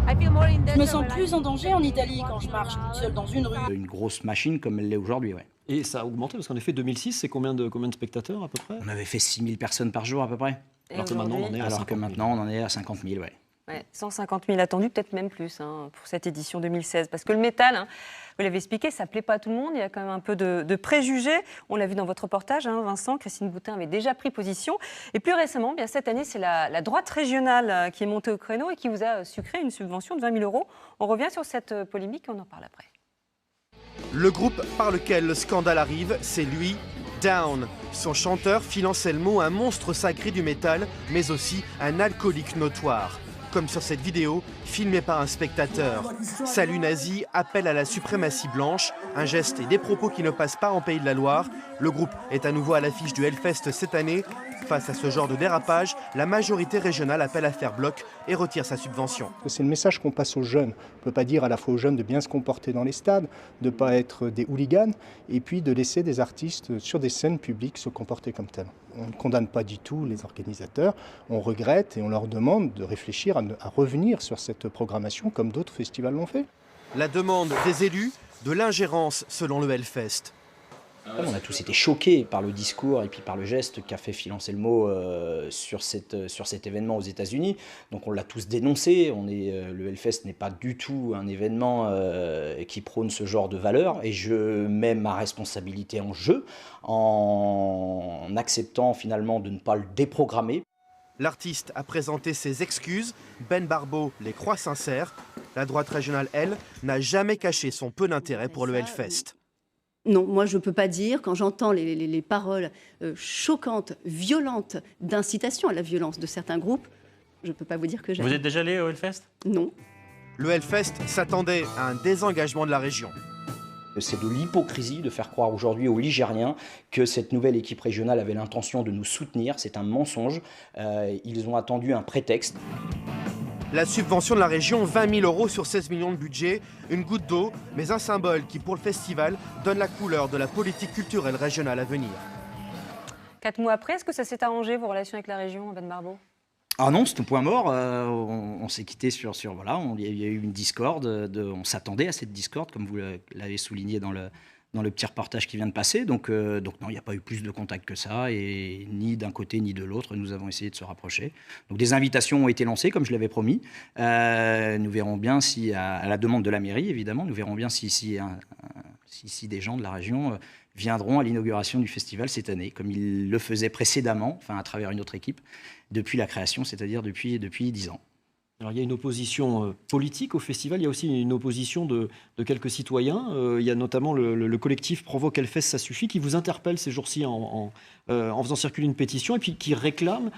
Je me sens plus en danger en Italie quand je marche toute seule dans une rue. une grosse machine comme elle l'est aujourd'hui, ouais. Et ça a augmenté parce qu'en effet, 2006, c'est combien de spectateurs à peu près? On avait fait 6000 personnes par jour à peu près. Alors que maintenant, on en est à 50 000. Ouais. Ouais, 150 000 attendus, peut-être même plus pour cette édition 2016. Parce que le métal, vous l'avez expliqué, ça ne plaît pas à tout le monde. Il y a quand même un peu de préjugés. On l'a vu dans votre reportage, Vincent. Christine Boutin avait déjà pris position. Et plus récemment, cette année, c'est la droite régionale qui est montée au créneau et qui vous a sucré une subvention de 20 000 €. On revient sur cette polémique et on en parle après. Le groupe par lequel le scandale arrive, c'est lui, Down. Son chanteur Phil Anselmo, un monstre sacré du métal, mais aussi un alcoolique notoire. Comme sur cette vidéo, filmée par un spectateur. Salut nazi, appel à la suprématie blanche, un geste et des propos qui ne passent pas en Pays de la Loire. Le groupe est à nouveau à l'affiche du Hellfest cette année. Face à ce genre de dérapage, la majorité régionale appelle à faire bloc et retire sa subvention. C'est le message qu'on passe aux jeunes. On ne peut pas dire à la fois aux jeunes de bien se comporter dans les stades, de ne pas être des hooligans, et puis de laisser des artistes sur des scènes publiques se comporter comme tels. On ne condamne pas du tout les organisateurs, on regrette et on leur demande de réfléchir à revenir sur cette programmation comme d'autres festivals l'ont fait. La demande des élus, de l'ingérence selon le Hellfest. On a tous été choqués par le discours et puis par le geste qu'a fait Phil Anselmo sur cet événement aux États-Unis. Donc on l'a tous dénoncé. Le Hellfest n'est pas du tout un événement qui prône ce genre de valeurs. Et je mets ma responsabilité en jeu en acceptant finalement de ne pas le déprogrammer. L'artiste a présenté ses excuses. Ben Barbeau les croit sincères. La droite régionale, elle, n'a jamais caché son peu d'intérêt pour le Hellfest. Non, moi je ne peux pas dire, quand j'entends les paroles choquantes, violentes, d'incitation à la violence de certains groupes, je ne peux pas vous dire que j'aime. Vous êtes déjà allé au Hellfest? Non. Le Hellfest s'attendait à un désengagement de la région. C'est de l'hypocrisie de faire croire aujourd'hui aux Ligériens que cette nouvelle équipe régionale avait l'intention de nous soutenir. C'est un mensonge. Ils ont attendu un prétexte. La subvention de la région, 20 000 € sur 16 millions de budget, une goutte d'eau, mais un symbole qui, pour le festival, donne la couleur de la politique culturelle régionale à venir. 4 mois après, est-ce que ça s'est arrangé, vos relations avec la région, Ben Barbeau? Ah non, c'est un point mort. On s'est quitté voilà, il y a eu une discorde. On s'attendait à cette discorde, comme vous l'avez souligné dans dans le petit reportage qui vient de passer. Donc non, il n'y a pas eu plus de contacts que ça, et ni d'un côté ni de l'autre, nous avons essayé de se rapprocher. Donc des invitations ont été lancées, comme je l'avais promis. Nous verrons bien si, à la demande de la mairie, évidemment, nous verrons bien si des gens de la région viendront à l'inauguration du festival cette année, comme ils le faisaient précédemment, enfin à travers une autre équipe, depuis la création, c'est-à-dire depuis 10 ans. Alors, il y a une opposition politique au festival, il y a aussi une opposition de quelques citoyens. Il y a notamment le collectif Provoque Hellfest, ça suffit, qui vous interpelle ces jours-ci en faisant circuler une pétition et puis qui réclame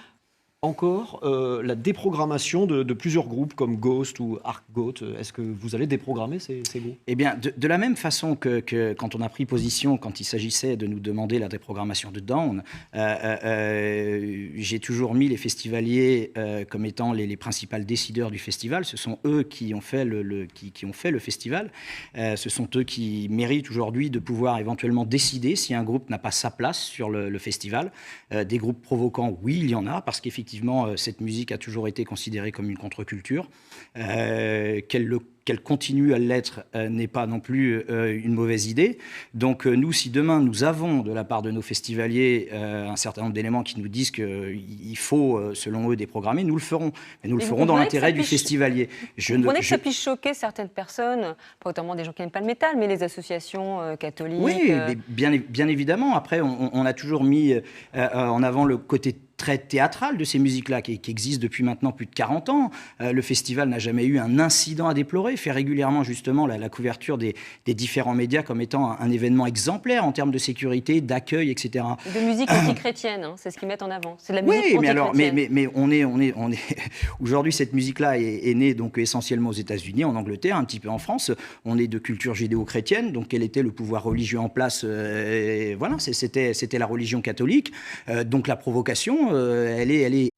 encore la déprogrammation de plusieurs groupes comme Ghost ou Arc Goat. Est-ce que vous allez déprogrammer ces groupes? Eh bien, de la même façon que quand on a pris position, quand il s'agissait de nous demander la déprogrammation de Down, j'ai toujours mis les festivaliers comme étant les principaux décideurs du festival. Ce sont eux qui ont fait le festival. Ce sont eux qui méritent aujourd'hui de pouvoir éventuellement décider si un groupe n'a pas sa place sur le festival. Des groupes provocants, oui, il y en a, parce qu'effectivement, cette musique a toujours été considérée comme une contre-culture. Qu'elle continue à l'être n'est pas non plus une mauvaise idée. Donc nous, si demain nous avons de la part de nos festivaliers un certain nombre d'éléments qui nous disent qu'il faut, selon eux, déprogrammer, nous le ferons. Mais nous le ferons dans l'intérêt du festivalier. Vous comprenez que ça puisse choquer certaines personnes, pas notamment des gens qui n'aiment pas le métal, mais les associations catholiques. Oui, bien évidemment. Après, on a toujours mis en avant le côté très théâtral de ces musiques-là, qui existent depuis maintenant plus de 40 ans. Le festival n'a jamais eu un incident à déplorer, fait régulièrement justement la couverture des différents médias comme étant un événement exemplaire en termes de sécurité, d'accueil, etc. De musique anti-chrétienne, hein, c'est ce qu'ils mettent en avant. C'est de la musique anti-chrétienne. Mais on est aujourd'hui, cette musique-là est née donc essentiellement aux États-Unis, en Angleterre, un petit peu en France. On est de culture judéo-chrétienne, donc quel était le pouvoir religieux en place? Voilà, c'était la religion catholique. Donc la provocation, elle est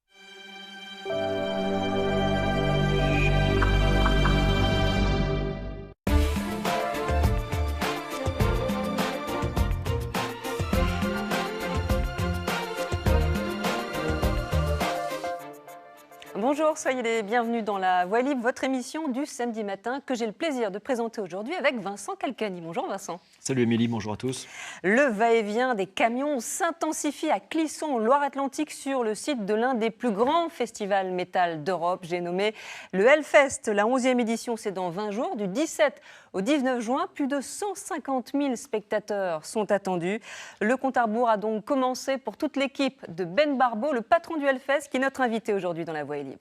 Bonjour, soyez les bienvenus dans La Voix Libre, votre émission du samedi matin que j'ai le plaisir de présenter aujourd'hui avec Vincent Calcani. Bonjour Vincent. Salut Émilie, bonjour à tous. Le va-et-vient des camions s'intensifie à Clisson, en Loire-Atlantique, sur le site de l'un des plus grands festivals métal d'Europe. J'ai nommé le Hellfest. La 11e édition, c'est dans 20 jours, du 17 au 19 juin. Plus de 150 000 spectateurs sont attendus. Le compte à rebours a donc commencé pour toute l'équipe de Ben Barbeau, le patron du Hellfest, qui est notre invité aujourd'hui dans La Voix Libre.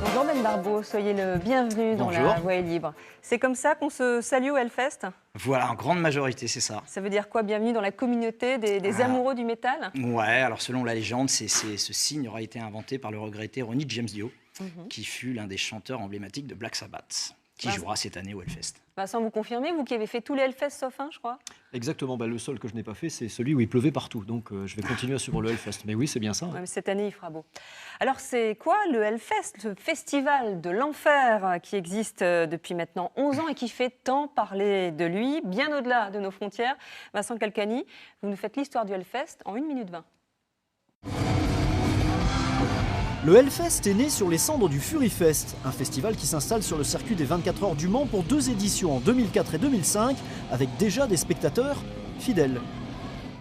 Bonjour Ben Barbeau, soyez le bienvenu dans La Voix Libre. C'est comme ça qu'on se salue au Hellfest? Voilà, en grande majorité, c'est ça. Ça veut dire quoi? Bienvenue dans la communauté des amoureux du métal? Ouais, alors selon la légende, ce signe aura été inventé par le regretté Ronnie James Dio, qui fut l'un des chanteurs emblématiques de Black Sabbath, qui jouera cette année au Hellfest. Vincent, vous confirmez, vous qui avez fait tous les Hellfest sauf un, je crois? Exactement, le seul que je n'ai pas fait, c'est celui où il pleuvait partout. Donc je vais continuer à suivre le Hellfest. Mais oui, c'est bien ça. Ouais, mais cette année, il fera beau. Alors c'est quoi le Hellfest, ce festival de l'enfer qui existe depuis maintenant 11 ans et qui fait tant parler de lui, bien au-delà de nos frontières? Vincent Calcani, vous nous faites l'histoire du Hellfest en 1 minute 20. Le Hellfest est né sur les cendres du Furyfest, un festival qui s'installe sur le circuit des 24 heures du Mans pour 2 éditions en 2004 et 2005, avec déjà des spectateurs fidèles.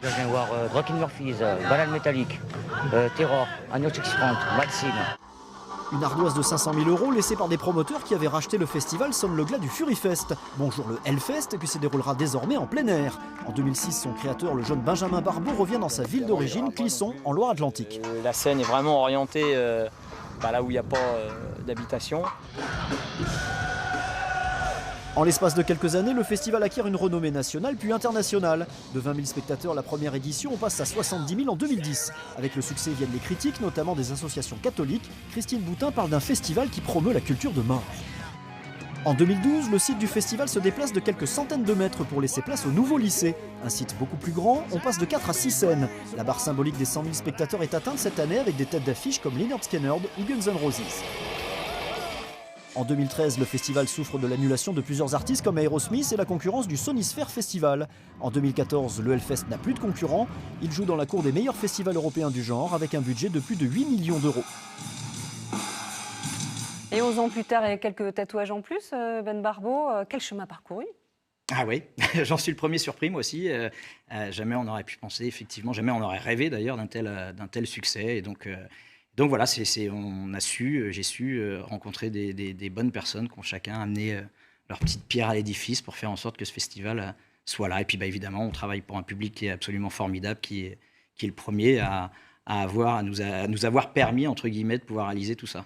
Je viens voir Dropkick Murphys, Banal Metallic, Terror, Agnostic Front, Maxime. Une ardoise de 500 000 € laissée par des promoteurs qui avaient racheté le festival sonne le glas du Furyfest. Bonjour le Hellfest qui se déroulera désormais en plein air. En 2006, son créateur, le jeune Benjamin Barbeau, revient dans sa ville d'origine, Clisson, en Loire-Atlantique. La scène est vraiment orientée là où il n'y a pas d'habitation. En l'espace de quelques années, le festival acquiert une renommée nationale puis internationale. De 20 000 spectateurs la première édition, on passe à 70 000 en 2010. Avec le succès viennent les critiques, notamment des associations catholiques. Christine Boutin parle d'un festival qui promeut la culture de mort. En 2012, le site du festival se déplace de quelques centaines de mètres pour laisser place au nouveau lycée. Un site beaucoup plus grand, on passe de 4 à 6 scènes. La barre symbolique des 100 000 spectateurs est atteinte cette année avec des têtes d'affiche comme Lynyrd Skynyrd ou Guns N' Roses. En 2013, le festival souffre de l'annulation de plusieurs artistes comme Aerosmith et la concurrence du Sonisphere Festival. En 2014, le Hellfest n'a plus de concurrents. Il joue dans la cour des meilleurs festivals européens du genre avec un budget de plus de 8 millions d'euros. Et 11 ans plus tard, et quelques tatouages en plus, Ben Barbeau, quel chemin parcouru? Ah oui, j'en suis le premier surpris moi aussi. Jamais on aurait pu penser, effectivement, jamais on aurait rêvé d'ailleurs d'un tel succès. Et donc voilà, j'ai su rencontrer des bonnes personnes qui ont chacun amené leur petite pierre à l'édifice pour faire en sorte que ce festival soit là. Et puis évidemment, on travaille pour un public qui est absolument formidable, qui est le premier à nous avoir permis, entre guillemets, de pouvoir réaliser tout ça.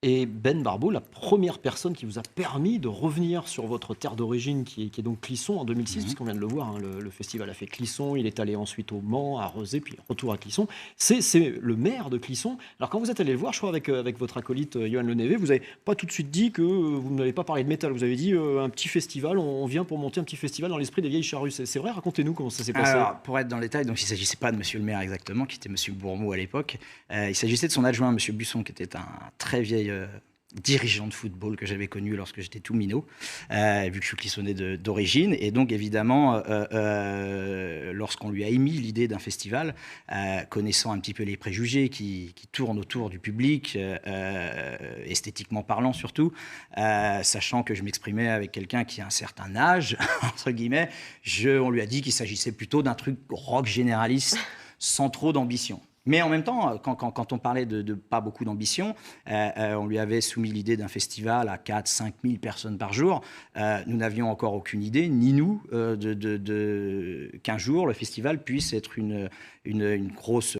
Et Ben Barbeau, la première personne qui vous a permis de revenir sur votre terre d'origine, qui est donc Clisson en 2006, puisqu'on vient de le voir, hein, le festival a fait Clisson, il est allé ensuite au Mans, à Rezé, puis retour à Clisson. C'est le maire de Clisson. Alors quand vous êtes allé le voir, je crois avec votre acolyte Johan Lenévé, vous n'avez pas tout de suite dit que vous n'avez pas parlé de métal, vous avez dit un petit festival, on vient pour monter un petit festival dans l'esprit des vieilles charrues. C'est vrai, racontez-nous comment ça s'est passé. Alors, pour être dans le détail, donc il ne s'agissait pas de monsieur le maire exactement, qui était monsieur Bourmeau à l'époque, il s'agissait de son adjoint, monsieur Busson, qui était un très vieil dirigeant de football que j'avais connu lorsque j'étais tout minot, vu que je suis clissonnais d'origine. Et donc, évidemment, lorsqu'on lui a émis l'idée d'un festival, connaissant un petit peu les préjugés qui tournent autour du public, esthétiquement parlant surtout, sachant que je m'exprimais avec quelqu'un qui a un certain âge, entre guillemets, on lui a dit qu'il s'agissait plutôt d'un truc rock généraliste, sans trop d'ambition. Mais en même temps, quand on parlait de pas beaucoup d'ambition, on lui avait soumis l'idée d'un festival à 4-5 000 personnes par jour. Nous n'avions encore aucune idée, ni nous, qu'un jour le festival puisse être une grosse